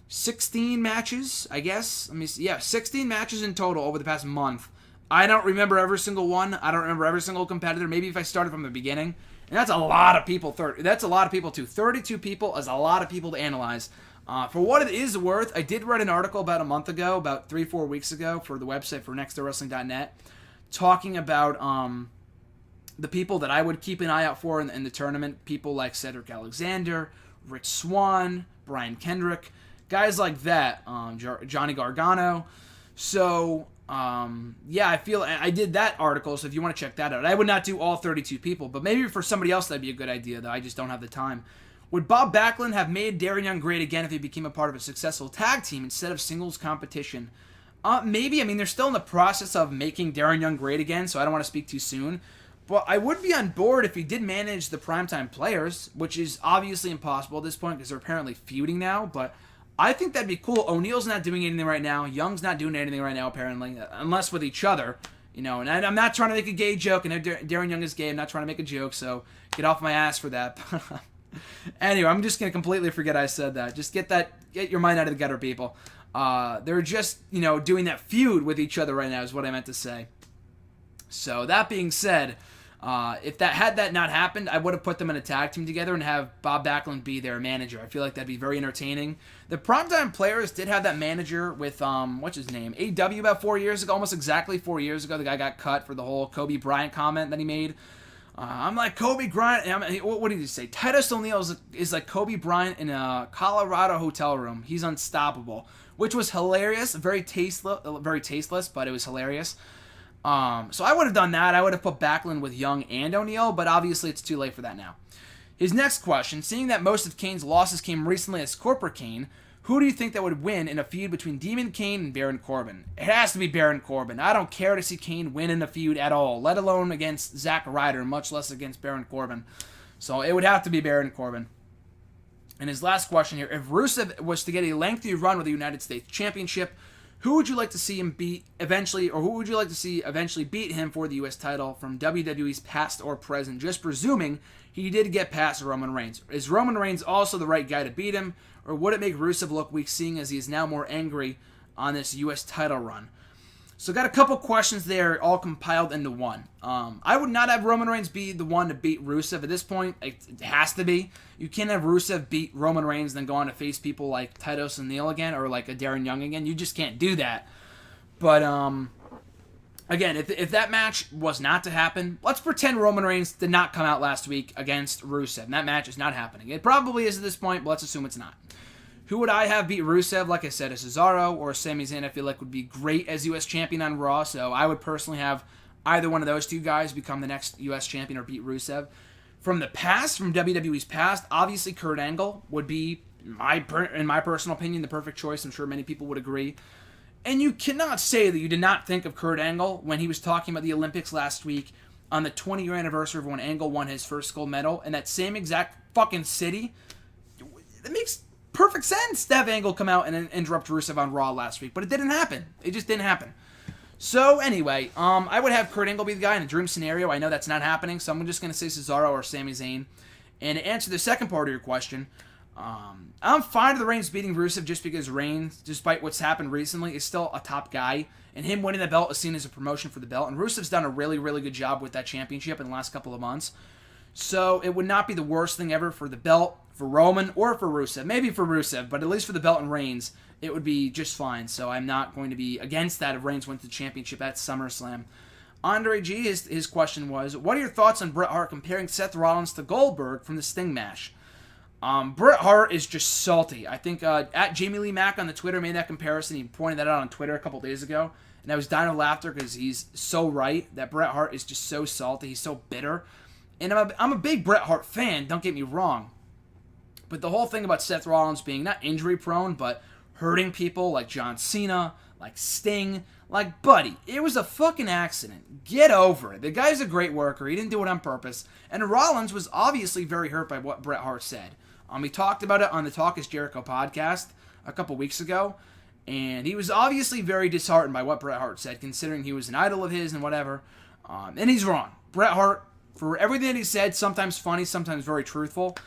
16 matches, I guess. 16 matches in total over the past month. I don't remember every single one. I don't remember every single competitor. Maybe if I started from the beginning. And that's a lot of people. That's a lot of people, too. 32 people is a lot of people to analyze. For what it is worth, I did write an article about a month ago, about 3-4 weeks ago, for the website for nextdorwrestling.net, talking about the people that I would keep an eye out for in the tournament. People like Cedric Alexander, Rich Swann, Brian Kendrick, guys like that, Johnny Gargano. So, yeah, I feel I did that article, so if you want to check that out. I would not do all 32 people, but maybe for somebody else that'd be a good idea, though I just don't have the time. Would Bob Backlund have made Darren Young great again if he became a part of a successful tag team instead of singles competition? Maybe. I mean, they're still in the process of making Darren Young great again, so I don't want to speak too soon. But I would be on board if he did manage the Primetime Players, which is obviously impossible at this point because they're apparently feuding now, but I think that'd be cool. O'Neill's not doing anything right now. Young's not doing anything right now, apparently, unless with each other. And I'm not trying to make a gay joke, and Darren Young is gay. I'm not trying to make a joke, so get off my ass for that. Anyway, I'm just going to completely forget I said that. Just get your mind out of the gutter, people. They're just, doing that feud with each other right now is what I meant to say. So, that being said, if that not happened, I would have put them in a tag team together and have Bob Backlund be their manager. I feel like that'd be very entertaining. The Primetime Players did have that manager with, what's his name? AEW about 4 years ago, almost exactly 4 years ago. The guy got cut for the whole Kobe Bryant comment that he made. I'm like Kobe Bryant. What did he say? Titus O'Neil is like Kobe Bryant in a Colorado hotel room. He's unstoppable, which was hilarious. Very tasteless, but it was hilarious. So I would have done that. I would have put Backlund with Young and O'Neil, but obviously it's too late for that now. His next question: seeing that most of Kane's losses came recently as Corporate Kane, who do you think that would win in a feud between Demon Kane and Baron Corbin? It has to be Baron Corbin. I don't care to see Kane win in a feud at all, let alone against Zack Ryder, much less against Baron Corbin. So it would have to be Baron Corbin. And his last question here: if Rusev was to get a lengthy run with the United States Championship, who would you like to see him beat eventually, or who would you like to see eventually beat him for the U.S. title from WWE's past or present? Just presuming he did get past Roman Reigns. Is Roman Reigns also the right guy to beat him, or would it make Rusev look weak, seeing as he is now more angry on this U.S. title run? So got a couple questions there, all compiled into one. I would not have Roman Reigns be the one to beat Rusev at this point. It has to be. You can't have Rusev beat Roman Reigns and then go on to face people like Titus O'Neil again or like a Darren Young again. You just can't do that. But, again, if that match was not to happen, let's pretend Roman Reigns did not come out last week against Rusev. And that match is not happening. It probably is at this point, but let's assume it's not. Who would I have beat Rusev? Like I said, a Cesaro or a Sami Zayn I feel like would be great as U.S. champion on Raw. So I would personally have either one of those two guys become the next U.S. champion or beat Rusev. From the past, from WWE's past, obviously Kurt Angle would be, in my personal opinion, the perfect choice. I'm sure many people would agree. And you cannot say that you did not think of Kurt Angle when he was talking about the Olympics last week on the 20-year anniversary of when Angle won his first gold medal in that same exact fucking city. It makes perfect sense to have Angle come out and interrupt Rusev on Raw last week, but it didn't happen. It just didn't happen. So anyway, I would have Kurt Angle be the guy in a dream scenario. I know that's not happening, so I'm just going to say Cesaro or Sami Zayn. And to answer the second part of your question, I'm fine with Reigns beating Rusev just because Reigns, despite what's happened recently, is still a top guy. And him winning the belt is seen as a promotion for the belt. And Rusev's done a really, really good job with that championship in the last couple of months. So it would not be the worst thing ever for the belt, for Roman, or for Rusev. Maybe for Rusev, but at least for the belt and Reigns, it would be just fine. So I'm not going to be against that if Reigns wins the championship at SummerSlam. Andre G, his question was, what are your thoughts on Bret Hart comparing Seth Rollins to Goldberg from the Sting match? Bret Hart is just salty. I think at Jamie Lee Mack on the Twitter made that comparison. He pointed that out on Twitter a couple days ago. And I was dying of laughter because he's so right that Bret Hart is just so salty. He's so bitter. And I'm a big Bret Hart fan, don't get me wrong. But the whole thing about Seth Rollins being not injury prone, but hurting people like John Cena, like Sting, like Buddy. It was a fucking accident. Get over it. The guy's a great worker. He didn't do it on purpose. And Rollins was obviously very hurt by what Bret Hart said. We talked about it on the Talk is Jericho podcast a couple weeks ago. And he was obviously very disheartened by what Bret Hart said, considering he was an idol of his and whatever. And he's wrong. Bret Hart, for everything that he said, sometimes funny, sometimes very truthful.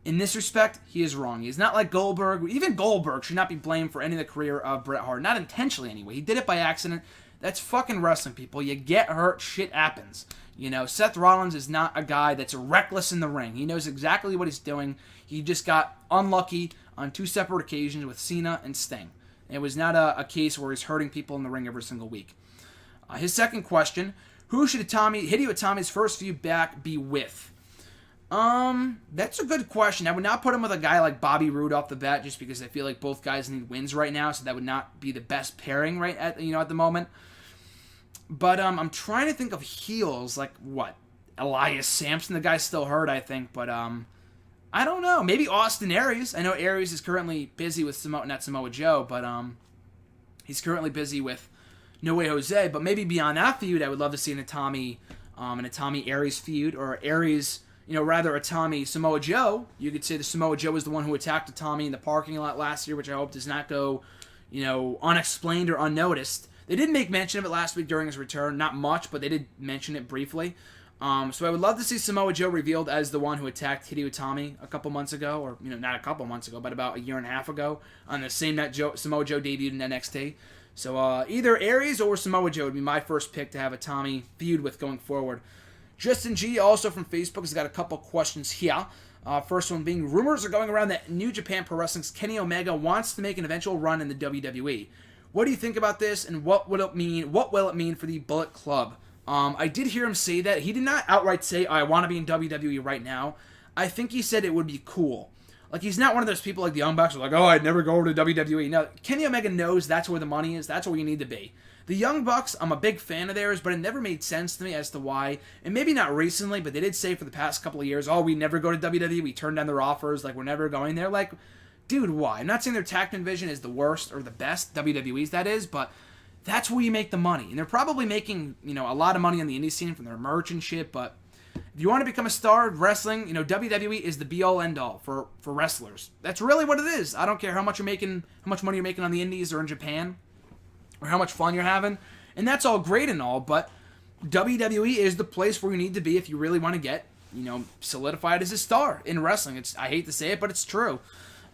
In this respect, he is wrong. He's not like Goldberg. Even Goldberg should not be blamed for any of the career of Bret Hart. Not intentionally, anyway. He did it by accident. That's fucking wrestling, people. You get hurt, shit happens. You know, Seth Rollins is not a guy that's reckless in the ring. He knows exactly what he's doing. He just got unlucky on two separate occasions with Cena and Sting. It was not a case where he's hurting people in the ring every single week. His second question, who should Hideo Itami's first feud back be with? That's a good question. I would not put him with a guy like Bobby Roode off the bat, just because I feel like both guys need wins right now, so that would not be the best pairing right at at the moment. But I'm trying to think of heels like what Elias Sampson. The guy's still hurt, I think, but I don't know. Maybe Austin Aries. I know Aries is currently busy with not Samoa Joe, but he's currently busy with No Way Jose. But maybe beyond that feud, I would love to see an Itami Aries feud, or Aries. Rather Itami Samoa Joe. You could say the Samoa Joe was the one who attacked Itami in the parking lot last year, which I hope does not go, unexplained or unnoticed. They did make mention of it last week during his return. Not much, but they did mention it briefly. So I would love to see Samoa Joe revealed as the one who attacked Hideo Itami a couple months ago, or not a couple months ago, but about a year and a half ago, on the same night Samoa Joe debuted in NXT. So either Aries or Samoa Joe would be my first pick to have a Itami feud with going forward. Justin G, also from Facebook, has got a couple questions here. First one being, rumors are going around that New Japan Pro Wrestling's Kenny Omega wants to make an eventual run in the WWE. What do you think about this, and what will it mean? What will it mean for the Bullet Club? I did hear him say that. He did not outright say, I want to be in WWE right now. I think he said it would be cool. Like, he's not one of those people like the Young Bucks who are like, I'd never go over to WWE. No, Kenny Omega knows that's where the money is. That's where you need to be. The Young Bucks, I'm a big fan of theirs, but it never made sense to me as to why. And maybe not recently, but they did say for the past couple of years, we never go to WWE. We turn down their offers. Like, we're never going there. Like, dude, why? I'm not saying their tag division is the worst or the best, WWE's that is, but that's where you make the money. And they're probably making, a lot of money on the indie scene from their merch and shit, but if you want to become a star of wrestling, WWE is the be-all, end-all for wrestlers. That's really what it is. I don't care how much money you're making on the indies or in Japan, or how much fun you're having. And that's all great and all, but WWE is the place where you need to be if you really want to get, solidified as a star in wrestling. I hate to say it, but it's true.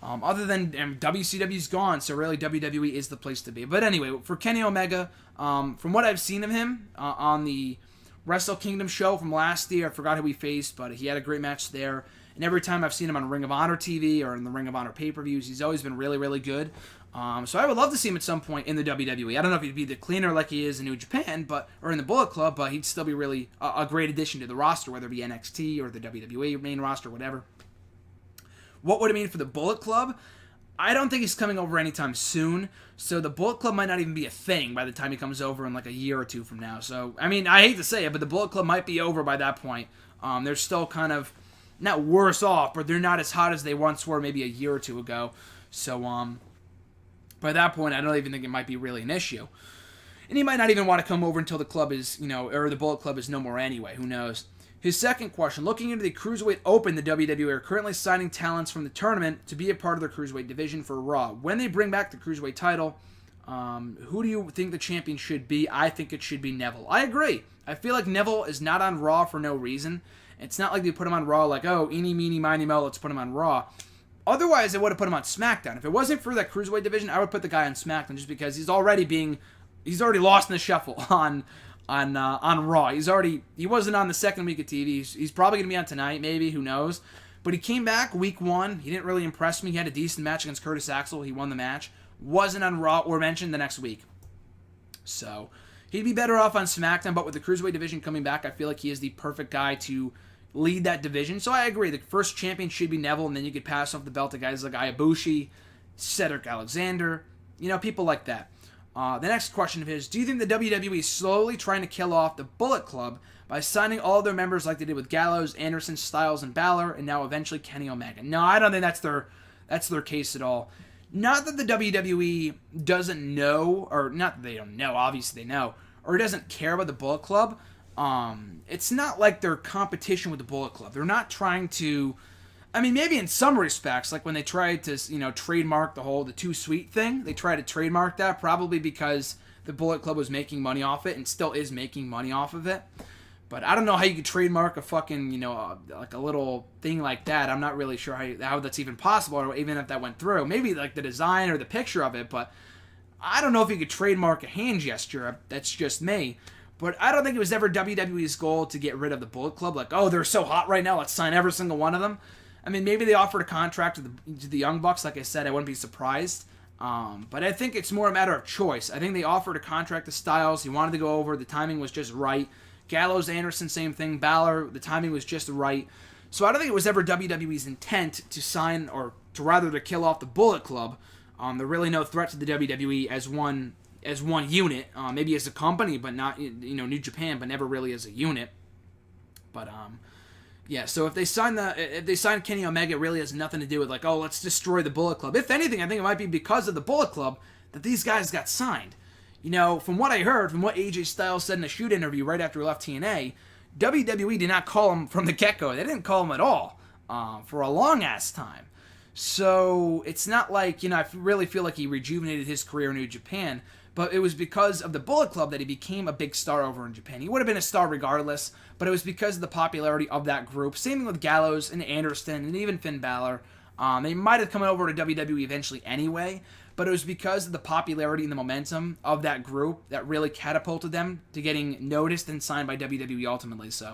Other than WCW's gone, so really WWE is the place to be. But anyway, for Kenny Omega, from what I've seen of him on the Wrestle Kingdom show from last year, I forgot who he faced, but he had a great match there. And every time I've seen him on Ring of Honor TV or in the Ring of Honor pay-per-views, he's always been really, really good. So I would love to see him at some point in the WWE. I don't know if he'd be the cleaner like he is in New Japan, or in the Bullet Club, but he'd still be really a great addition to the roster, whether it be NXT or the WWE main roster, whatever. What would it mean for the Bullet Club? I don't think he's coming over anytime soon, so the Bullet Club might not even be a thing by the time he comes over in like a year or two from now. So, I mean, I hate to say it, but the Bullet Club might be over by that point. They're still kind of, not worse off, but they're not as hot as they once were maybe a year or two ago. So, by that point, I don't even think it might be really an issue. And he might not even want to come over until the club is, or the Bullet Club is no more anyway. Who knows? His second question, looking into the Cruiserweight Open, the WWE are currently signing talents from the tournament to be a part of their Cruiserweight division for Raw. When they bring back the Cruiserweight title, who do you think the champion should be? I think it should be Neville. I agree. I feel like Neville is not on Raw for no reason. It's not like they put him on Raw like, eeny, meeny, miny, mo, let's put him on Raw. Otherwise, they would have put him on SmackDown. If it wasn't for that Cruiserweight division, I would put the guy on SmackDown just because he's already lost in the shuffle on Raw. He wasn't on the second week of TV. He's probably going to be on tonight, maybe, who knows. But he came back week 1. He didn't really impress me. He had a decent match against Curtis Axel. He won the match. Wasn't on Raw or mentioned the next week. So, he'd be better off on SmackDown, but with the Cruiserweight division coming back, I feel like he is the perfect guy to lead that division. So I agree. The first champion should be Neville, and then you could pass off the belt to guys like Ibushi, Cedric Alexander, people like that. The next question of his, do you think the WWE is slowly trying to kill off the Bullet Club by signing all their members like they did with Gallows, Anderson, Styles, and Balor, and now eventually Kenny Omega? No, I don't think that's their case at all. Not that the WWE doesn't know, or not that they don't know, obviously they know, or doesn't care about the Bullet Club. It's not like they're competition with the Bullet Club. They're not trying to, maybe in some respects, like when they tried to, trademark the Too Sweet thing, they tried to trademark that probably because the Bullet Club was making money off it and still is making money off of it. But I don't know how you could trademark a fucking, like a little thing like that. I'm not really sure how that's even possible, or even if that went through. Maybe like the design or the picture of it, but I don't know if you could trademark a hand gesture. That's just me. But I don't think it was ever WWE's goal to get rid of the Bullet Club. Like, they're so hot right now, let's sign every single one of them. Maybe they offered a contract to the Young Bucks. Like I said, I wouldn't be surprised. But I think it's more a matter of choice. I think they offered a contract to Styles. He wanted to go over. The timing was just right. Gallows, Anderson, same thing. Balor, the timing was just right. So I don't think it was ever WWE's intent to sign, or to rather to kill off the Bullet Club. They're really no threat to the WWE as one unit, maybe as a company, but not, New Japan, but never really as a unit. But yeah. So if they sign Kenny Omega, it really has nothing to do with like, oh, let's destroy the Bullet Club. If anything, I think it might be because of the Bullet Club that these guys got signed. From what I heard, from what AJ Styles said in a shoot interview right after he left TNA, WWE did not call him from the get-go. They didn't call him at all for a long-ass time. So it's not like, I really feel like he rejuvenated his career in New Japan, but it was because of the Bullet Club that he became a big star over in Japan. He would have been a star regardless, but it was because of the popularity of that group. Same thing with Gallows and Anderson and even Finn Balor. They might have come over to WWE eventually anyway, but it was because of the popularity and the momentum of that group that really catapulted them to getting noticed and signed by WWE ultimately. So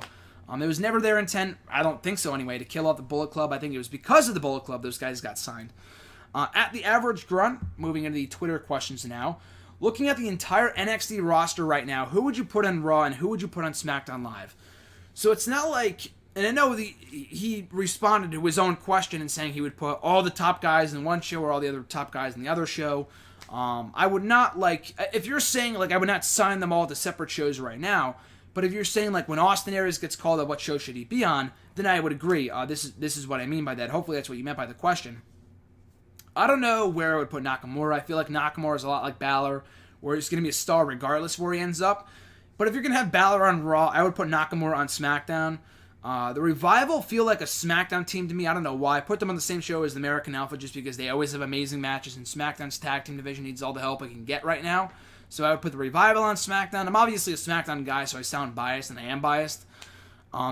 it was never their intent, I don't think so anyway, to kill off the Bullet Club. I think it was because of the Bullet Club those guys got signed. At the Average Grunt, moving into the Twitter questions now. Looking at the entire NXT roster right now, who would you put on Raw and who would you put on SmackDown Live? So it's not like, and I know he responded to his own question and saying he would put all the top guys in one show or all the other top guys in the other show. I would not if you're saying I would not sign them all to separate shows right now, but if you're saying when Austin Aries gets called up, what show should he be on, then I would agree. This is what I mean by that. Hopefully that's what you meant by the question. I don't know where I would put Nakamura. I feel like Nakamura is a lot like Balor, where he's going to be a star regardless where he ends up. But if you're going to have Balor on Raw, I would put Nakamura on SmackDown. The Revival feel like a SmackDown team to me. I don't know why. I put them on the same show as the American Alpha just because they always have amazing matches, and SmackDown's tag team division needs all the help it can get right now. So I would put the Revival on SmackDown. I'm obviously a SmackDown guy, so I sound biased, and I am biased.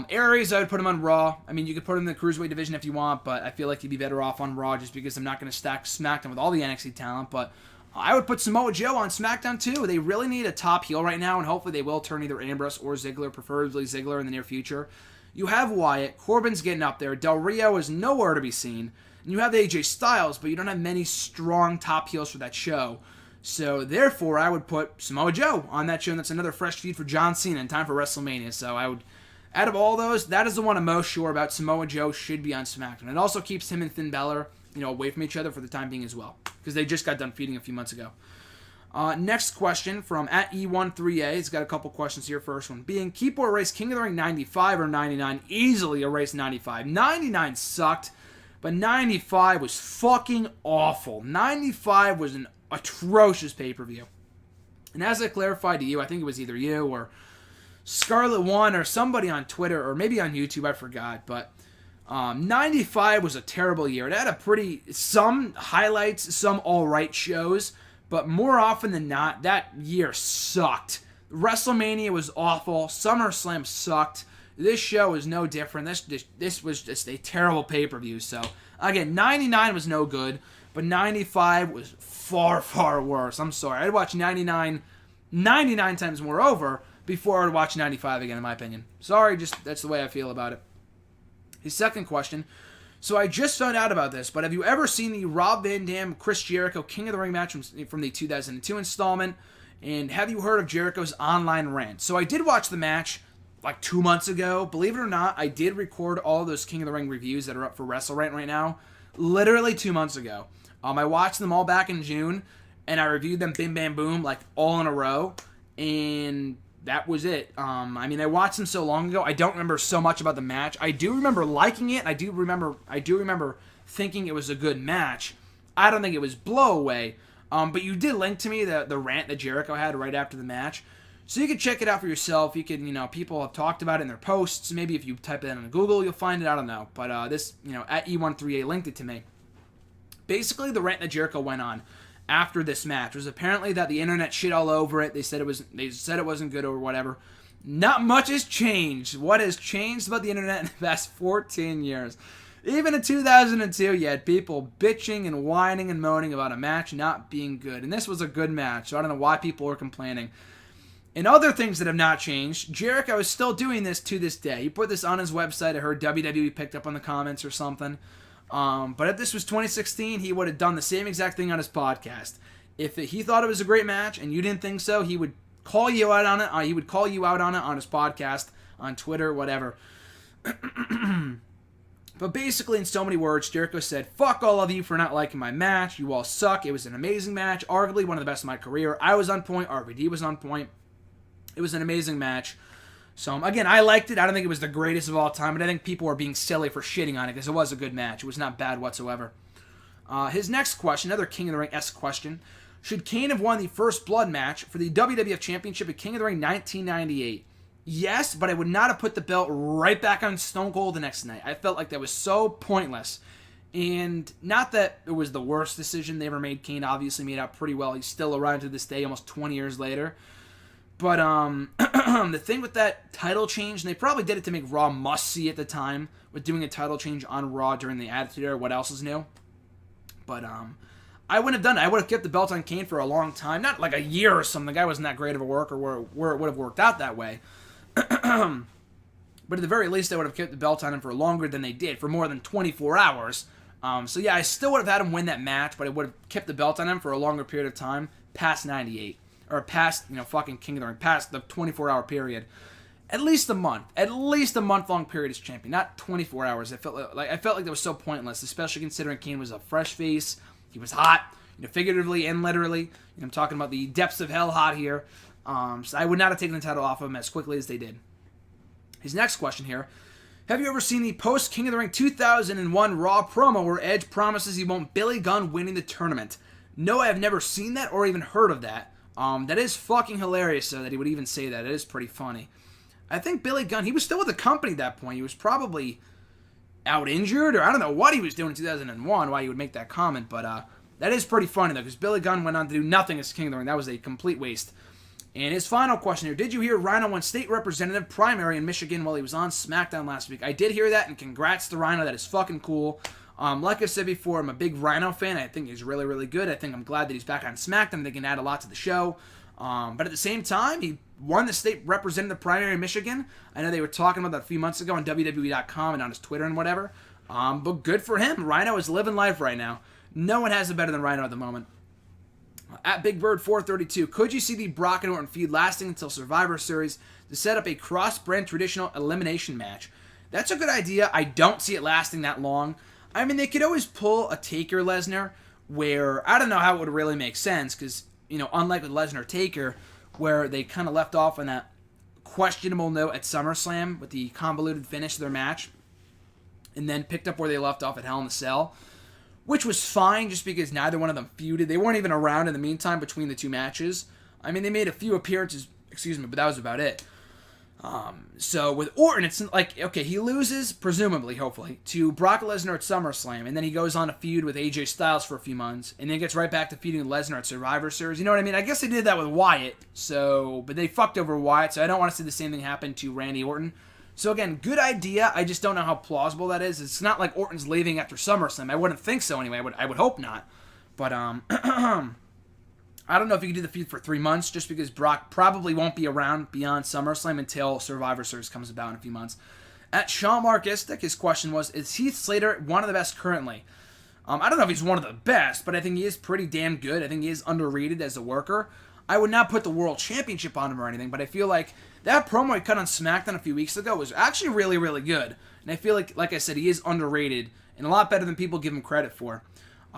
Aries, I would put him on Raw. I mean, you could put him in the Cruiserweight division if you want, but I feel like he'd be better off on Raw just because I'm not going to stack SmackDown with all the NXT talent. But I would put Samoa Joe on SmackDown too. They really need a top heel right now, and hopefully they will turn either Ambrose or Ziggler, preferably Ziggler in the near future. You have Wyatt. Corbin's getting up there. Del Rio is nowhere to be seen. And you have AJ Styles, but you don't have many strong top heels for that show. So, therefore, I would put Samoa Joe on that show, and that's another fresh feud for John Cena in time for WrestleMania. So, I would, out of all those, that is the one I'm most sure about. Samoa Joe should be on SmackDown. It also keeps him and Finn Balor, away from each other for the time being as well, because they just got done feuding a few months ago. Next question from @E13A. He's got a couple questions here. First one being, keep or erase King of the Ring 95 or 99? Easily erase 95. 99 sucked, but 95 was fucking awful. 95 was an atrocious pay-per-view. And as I clarified to you, I think it was either you or Scarlet One or somebody on Twitter or maybe on YouTube, I forgot, but 95 was a terrible year. It had some highlights, some alright shows, but more often than not, that year sucked. WrestleMania was awful. SummerSlam sucked. This show is no different. This was just a terrible pay-per-view. So, again, 99 was no good, but 95 was far, far worse. I'm sorry. I'd watch 99 times more over before I'd watch 95 again, in my opinion. Sorry, just that's the way I feel about it. His second question. So I just found out about this, but have you ever seen the Rob Van Dam, Chris Jericho King of the Ring match from the 2002 installment? And have you heard of Jericho's online rant? So I did watch the match 2 months ago. Believe it or not, I did record all of those King of the Ring reviews that are up for WrestleRant right now, literally 2 months ago. I watched them all back in June, and I reviewed them bim bam boom, all in a row, and that was it. I watched them so long ago, I don't remember so much about the match. I do remember liking it. I do remember thinking it was a good match. I don't think it was blow away. But you did link to me the rant that Jericho had right after the match. So you can check it out for yourself. You can, people have talked about it in their posts. Maybe if you type it in on Google, you'll find it. I don't know. But this, at E13A linked it to me. Basically, the rant that Jericho went on after this match was apparently that the internet shit all over it. They said it wasn't good or whatever. Not much has changed. What has changed about the internet in the past 14 years? Even in 2002, you had people bitching and whining and moaning about a match not being good. And this was a good match, so I don't know why people were complaining. And other things that have not changed, Jericho is still doing this to this day. He put this on his website. I heard WWE picked up on the comments or something. But if this was 2016, he would have done the same exact thing on his podcast. If he thought it was a great match and you didn't think so, he would call you out on it. He would call you out on it on his podcast, on Twitter, whatever. But basically, in so many words, Jericho said, "Fuck all of you for not liking my match. You all suck. It was an amazing match. Arguably one of the best of my career. I was on point. RVD was on point. It was an amazing match." So, again, I liked it. I don't think it was the greatest of all time, but I think people are being silly for shitting on it because it was a good match. It was not bad whatsoever. His next question, another King of the Ring-esque question. Should Kane have won the First Blood match for the WWF Championship at King of the Ring 1998? Yes, but I would not have put the belt right back on Stone Cold the next night. I felt like that was so pointless. And not that it was the worst decision they ever made. Kane obviously made out pretty well. He's still around to this day, almost 20 years later. But the thing with that title change, and they probably did it to make Raw must-see at the time, with doing a title change on Raw during the Attitude Era. What else is new? But I wouldn't have done it. I would have kept the belt on Kane for a long time. Not like a year or something. The guy wasn't that great of a worker where it would have worked out that way. But at the very least, they would have kept the belt on him for longer than they did, for more than 24 hours. So yeah, I still would have had him win that match, but I would have kept the belt on him for a longer period of time, past 98. Or past, fucking King of the Ring, past the 24-hour period. At least a month. At least a month-long period as champion, not 24 hours. I felt like that was so pointless, especially considering Kane was a fresh face. He was hot, figuratively and literally. I'm talking about the depths of hell hot here. So I would not have taken the title off of him as quickly as they did. His next question here. Have you ever seen the post-King of the Ring 2001 Raw promo where Edge promises he won't Billy Gunn winning the tournament? No, I have never seen that or even heard of that. That is fucking hilarious, though, that he would even say that. It is pretty funny. I think Billy Gunn, he was still with the company at that point. He was probably out injured, or I don't know what he was doing in 2001, why he would make that comment, but that is pretty funny, though, because Billy Gunn went on to do nothing as King of the Ring. That was a complete waste. And his final question here, did you hear Rhino won state representative primary in Michigan while he was on SmackDown last week? I did hear that, and congrats to Rhino. That is fucking cool. Like I said before, I'm a big Rhino fan. I think he's really, really good. I think I'm glad that he's back on SmackDown. They can add a lot to the show. But at the same time, he won the state representative primary in Michigan. I know they were talking about that a few months ago on WWE.com and on his Twitter and whatever. But good for him. Rhino is living life right now. No one has it better than Rhino at the moment. At Big Bird 432, could you see the Brock and Orton feud lasting until Survivor Series to set up a cross-brand traditional elimination match? That's a good idea. I don't see it lasting that long. I mean, they could always pull a Taker Lesnar where, I don't know how it would really make sense because, unlike with Lesnar Taker, where they kind of left off on that questionable note at SummerSlam with the convoluted finish of their match and then picked up where they left off at Hell in a Cell, which was fine just because neither one of them feuded. They weren't even around in the meantime between the two matches. I mean, they made a few appearances, but that was about it. So with Orton, it's like, okay, he loses, presumably, hopefully, to Brock Lesnar at SummerSlam, and then he goes on a feud with AJ Styles for a few months, and then gets right back to feuding with Lesnar at Survivor Series. You know what I mean? I guess they did that with Wyatt, but they fucked over Wyatt, so I don't want to see the same thing happen to Randy Orton. So again, good idea. I just don't know how plausible that is. It's not like Orton's leaving after SummerSlam. I wouldn't think so anyway. I would hope not. But I don't know if you can do the feud for 3 months, just because Brock probably won't be around beyond SummerSlam until Survivor Series comes about in a few months. At Sean Markistic, his question was, is Heath Slater one of the best currently? I don't know if he's one of the best, but I think he is pretty damn good. I think he is underrated as a worker. I would not put the World Championship on him or anything, but I feel like that promo he cut on SmackDown a few weeks ago was actually really, really good. And I feel like I said, he is underrated and a lot better than people give him credit for.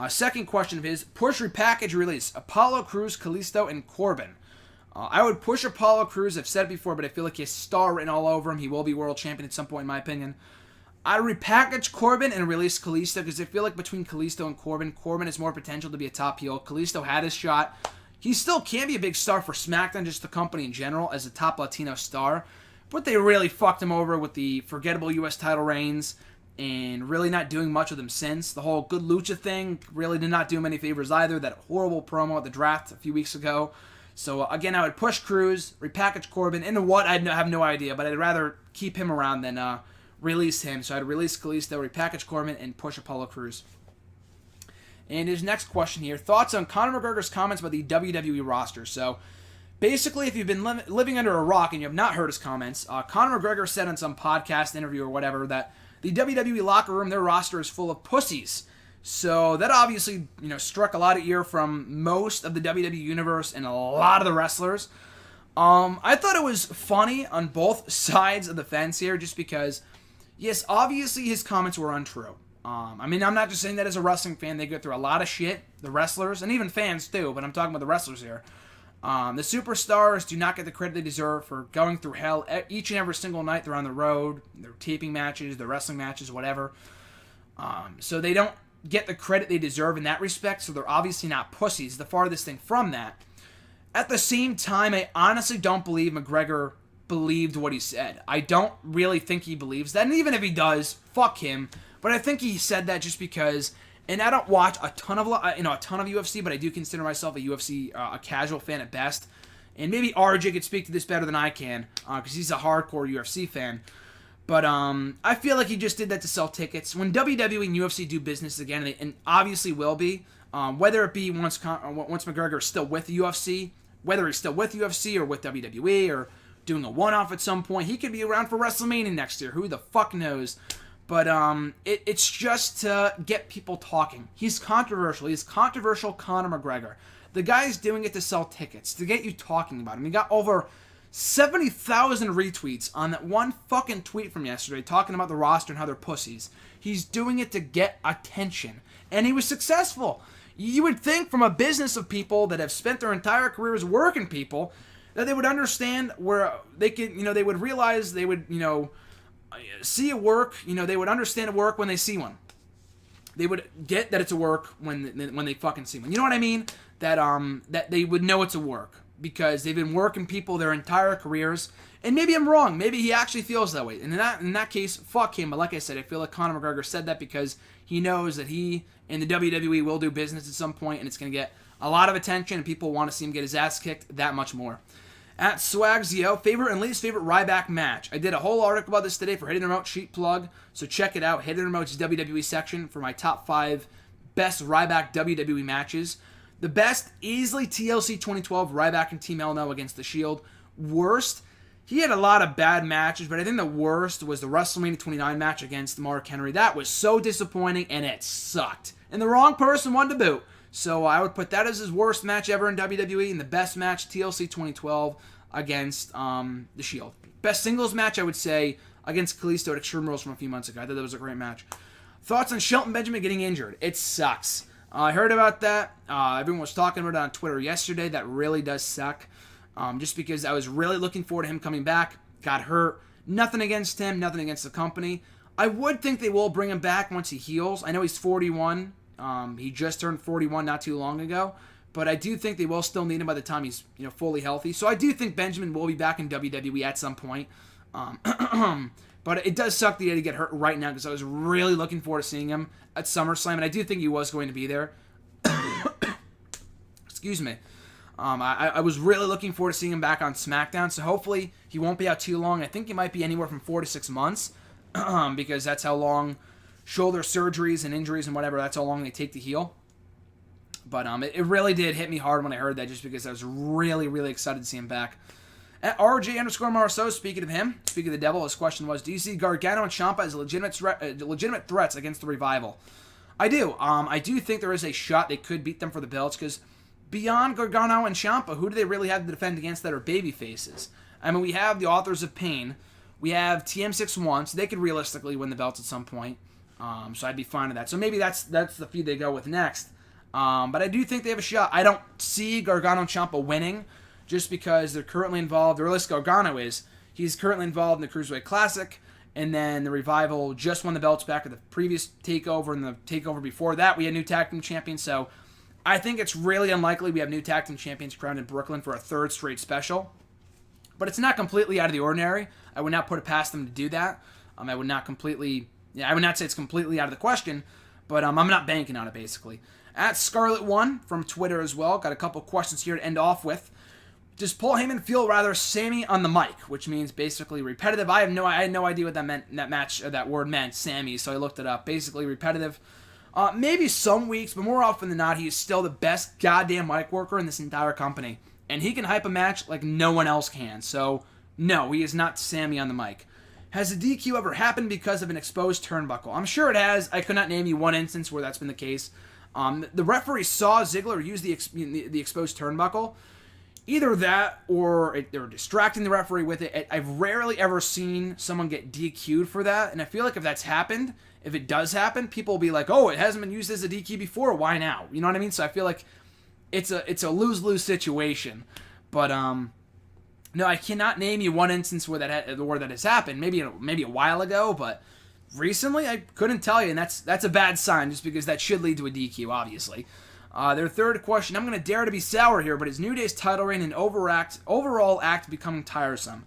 Second question of his, push repackage release, Apollo Crews, Kalisto, and Corbin. I would push Apollo Crews, I've said it before, but I feel like he has star written all over him. He will be world champion at some point, in my opinion. I repackage Corbin and release Kalisto, because I feel like between Kalisto and Corbin has more potential to be a top heel. Kalisto had his shot. He still can be a big star for SmackDown, just the company in general, as a top Latino star. But they really fucked him over with the forgettable U.S. title reigns and really not doing much with him since. The whole Good Lucha thing really did not do him any favors either. That horrible promo at the draft a few weeks ago. So, again, I would push Crews, repackage Corbin, and what, I have no idea, but I'd rather keep him around than release him. So I'd release Kalisto, repackage Corbin, and push Apollo Crews. And his next question here, thoughts on Conor McGregor's comments about the WWE roster. So, basically, if you've been living under a rock and you have not heard his comments, Conor McGregor said on some podcast interview or whatever that the WWE locker room, their roster is full of pussies. So that obviously, struck a lot of ear from most of the WWE universe and a lot of the wrestlers. I thought it was funny on both sides of the fence here, just because, Yes, obviously his comments were untrue. I mean, I'm not just saying that as a wrestling fan. They go through a lot of shit, the wrestlers, and even fans too, but I'm talking about the wrestlers here. The superstars do not get the credit they deserve for going through hell each and every single night they're on the road, their taping matches, their wrestling matches, whatever. So they don't get the credit they deserve in that respect, so they're obviously not pussies. The farthest thing from that. At the same time, I honestly don't believe McGregor believed what he said. I don't really think he believes that, and even if he does, fuck him. But I think he said that just because, and I don't watch a ton of UFC, but I do consider myself a UFC a casual fan at best. And maybe RJ could speak to this better than I can, because he's a hardcore UFC fan. But I feel like he just did that to sell tickets. When WWE and UFC do business again, and obviously will be, whether it be once McGregor is still with the UFC, whether he's still with UFC or with WWE or doing a one-off at some point, he could be around for WrestleMania next year. Who the fuck knows? But it's just to get people talking. He's controversial. He's controversial Conor McGregor. The guy's doing it to sell tickets, to get you talking about him. He got over 70,000 retweets on that one fucking tweet from yesterday talking about the roster and how they're pussies. He's doing it to get attention. And he was successful. You would think from a business of people that have spent their entire careers working people that they would understand where they could, they would realize, they would, see a work, they would understand a work when they see one. They would get that it's a work when they fucking see one. You know what I mean? That they would know it's a work because they've been working people their entire careers. And maybe I'm wrong. Maybe he actually feels that way. And in that case, fuck him. But like I said, I feel like Conor McGregor said that because he knows that he and the WWE will do business at some point, and it's going to get a lot of attention, and people want to see him get his ass kicked that much more. At Swagzio, favorite and least favorite Ryback match. I did a whole article about this today for Hitting the Remote, cheap plug, so check it out. Hitting the Remote's WWE section for my top 5 best Ryback WWE matches. The best, easily TLC 2012, Ryback and Team Elno against The Shield. Worst, he had a lot of bad matches, but I think the worst was the WrestleMania 29 match against Mark Henry. That was so disappointing, and it sucked. And the wrong person won to boot. So I would put that as his worst match ever in WWE, and the best match, TLC 2012, against The Shield. Best singles match, I would say, against Kalisto at Extreme Rules from a few months ago. I thought that was a great match. Thoughts on Shelton Benjamin getting injured? It sucks. I heard about that. Everyone was talking about it on Twitter yesterday. That really does suck. Just because I was really looking forward to him coming back. Got hurt. Nothing against him. Nothing against the company. I would think they will bring him back once he heals. I know he's 41. He just turned 41 not too long ago. But I do think they will still need him by the time he's fully healthy. So I do think Benjamin will be back in WWE at some point. But it does suck that he had to get hurt right now because I was really looking forward to seeing him at SummerSlam. And I do think he was going to be there. Excuse me. I was really looking forward to seeing him back on SmackDown. So hopefully he won't be out too long. I think he might be anywhere from 4 to 6 months. Because that's how long shoulder surgeries and injuries and whatever, that's how long they take to heal. But it really did hit me hard when I heard that just because I was really, really excited to see him back. At RJ_Marceau, speaking of him, speaking of the devil, his question was, do you see Gargano and Ciampa as legitimate threats against the Revival? I do. I do think there is a shot they could beat them for the belts because beyond Gargano and Ciampa, who do they really have to defend against that are baby faces? I mean, we have the Authors of Pain. We have TM61, so they could realistically win the belts at some point. So I'd be fine with that. So maybe that's the feud they go with next. But I do think they have a shot. I don't see Gargano and Ciampa winning just because they're currently involved, or at least Gargano is. He's currently involved in the Cruiserweight Classic, and then the Revival just won the belts back at the previous TakeOver, and the TakeOver before that we had new tag team champions. So I think it's really unlikely we have new tag team champions crowned in Brooklyn for a third straight special. But it's not completely out of the ordinary. I would not put it past them to do that. I would not say it's completely out of the question, but I'm not banking on it, basically. At Scarlet1 from Twitter as well, got a couple questions here to end off with. Does Paul Heyman feel rather sammy on the mic, which means basically repetitive? I had no idea what that meant. That word meant, sammy, so I looked it up. Basically repetitive. Maybe some weeks, but more often than not, he is still the best goddamn mic worker in this entire company, and he can hype a match like no one else can. So no, he is not sammy on the mic. Has a DQ ever happened because of an exposed turnbuckle? I'm sure it has. I could not name you one instance where that's been the case. The referee saw Ziggler use the exposed turnbuckle. either that or they're distracting the referee with it. I've rarely ever seen someone get DQ'd for that, and I feel like if that's happened, if it does happen, people will be like, oh, it hasn't been used as a DQ before, why now? You know what I mean? So I feel like it's a lose-lose situation. But no, I cannot name you one instance where that has happened. Maybe a while ago, but recently I couldn't tell you, and that's a bad sign, just because that should lead to a DQ, obviously. Their third question, I'm going to dare to be sour here, but is New Day's title reign an overall act becoming tiresome?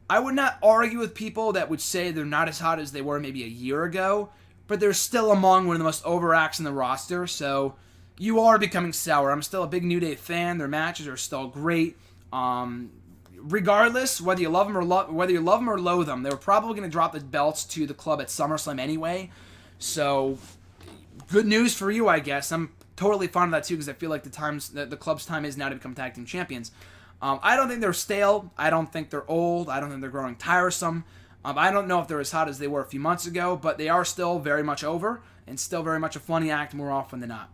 I would not argue with people that would say they're not as hot as they were maybe a year ago, but they're still among one of the most over acts in the roster, so you are becoming sour. I'm still a big New Day fan. Their matches are still great. Regardless, whether you love them or loathe them, they were probably going to drop the belts to the club at SummerSlam anyway, so good news for you, I guess. I'm totally fond of that too, because I feel like the club's time is now to become tag team champions. I don't think they're stale. I don't think they're old. I don't think they're growing tiresome. I don't know if they're as hot as they were a few months ago, but they are still very much over and still very much a funny act more often than not.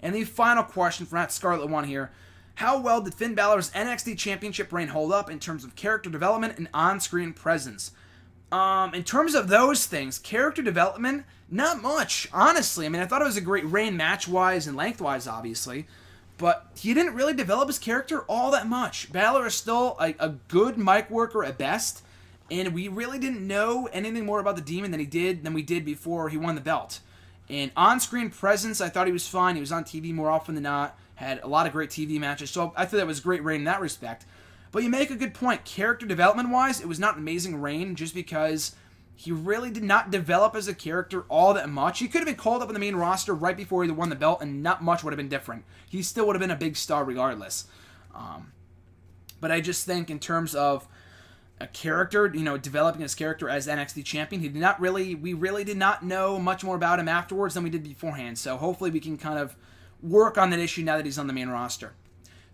And the final question from that Scarlet One here: how well did Finn Balor's NXT Championship reign hold up in terms of character development and on-screen presence? In terms of those things, character development, not much, honestly. I mean, I thought it was a great reign match-wise and lengthwise, obviously, but he didn't really develop his character all that much. Balor is still a good mic worker at best, and we really didn't know anything more about the Demon than we did before he won the belt. And on-screen presence, I thought he was fine. He was on TV more often than not, had a lot of great TV matches, so I thought that was a great reign in that respect. But you make a good point. Character development-wise, it was not an amazing reign just because he really did not develop as a character all that much. He could have been called up in the main roster right before he won the belt, and not much would have been different. He still would have been a big star regardless. But I just think in terms of a character, developing his character as NXT champion, we really did not know much more about him afterwards than we did beforehand. So hopefully we can kind of work on that issue now that he's on the main roster.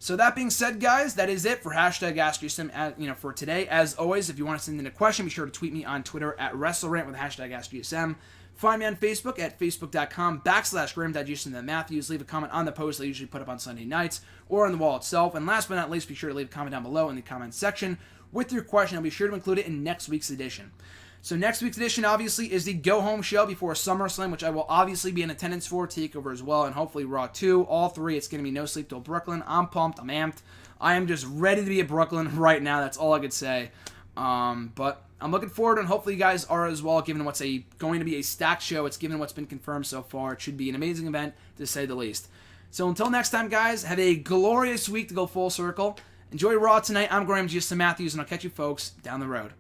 So that being said, guys, that is it for #AskGSM, for today. As always, if you want to send in a question, be sure to tweet me on Twitter at WrestleRant with #AskGSM. Find me on Facebook at facebook.com/Graham.Matthews. Leave a comment on the post I usually put up on Sunday nights or on the wall itself. And last but not least, be sure to leave a comment down below in the comments section with your question. I'll be sure to include it in next week's edition. So next week's edition, obviously, is the go-home show before SummerSlam, which I will obviously be in attendance for, TakeOver as well, and hopefully Raw 2. All three, it's going to be No Sleep Till Brooklyn. I'm pumped. I'm amped. I am just ready to be at Brooklyn right now. That's all I could say. But I'm looking forward, and hopefully you guys are as well, given what's going to be a stacked show. It's given what's been confirmed so far. It should be an amazing event, to say the least. So until next time, guys, have a glorious week to go full circle. Enjoy Raw tonight. I'm Graham GSM Matthews, and I'll catch you folks down the road.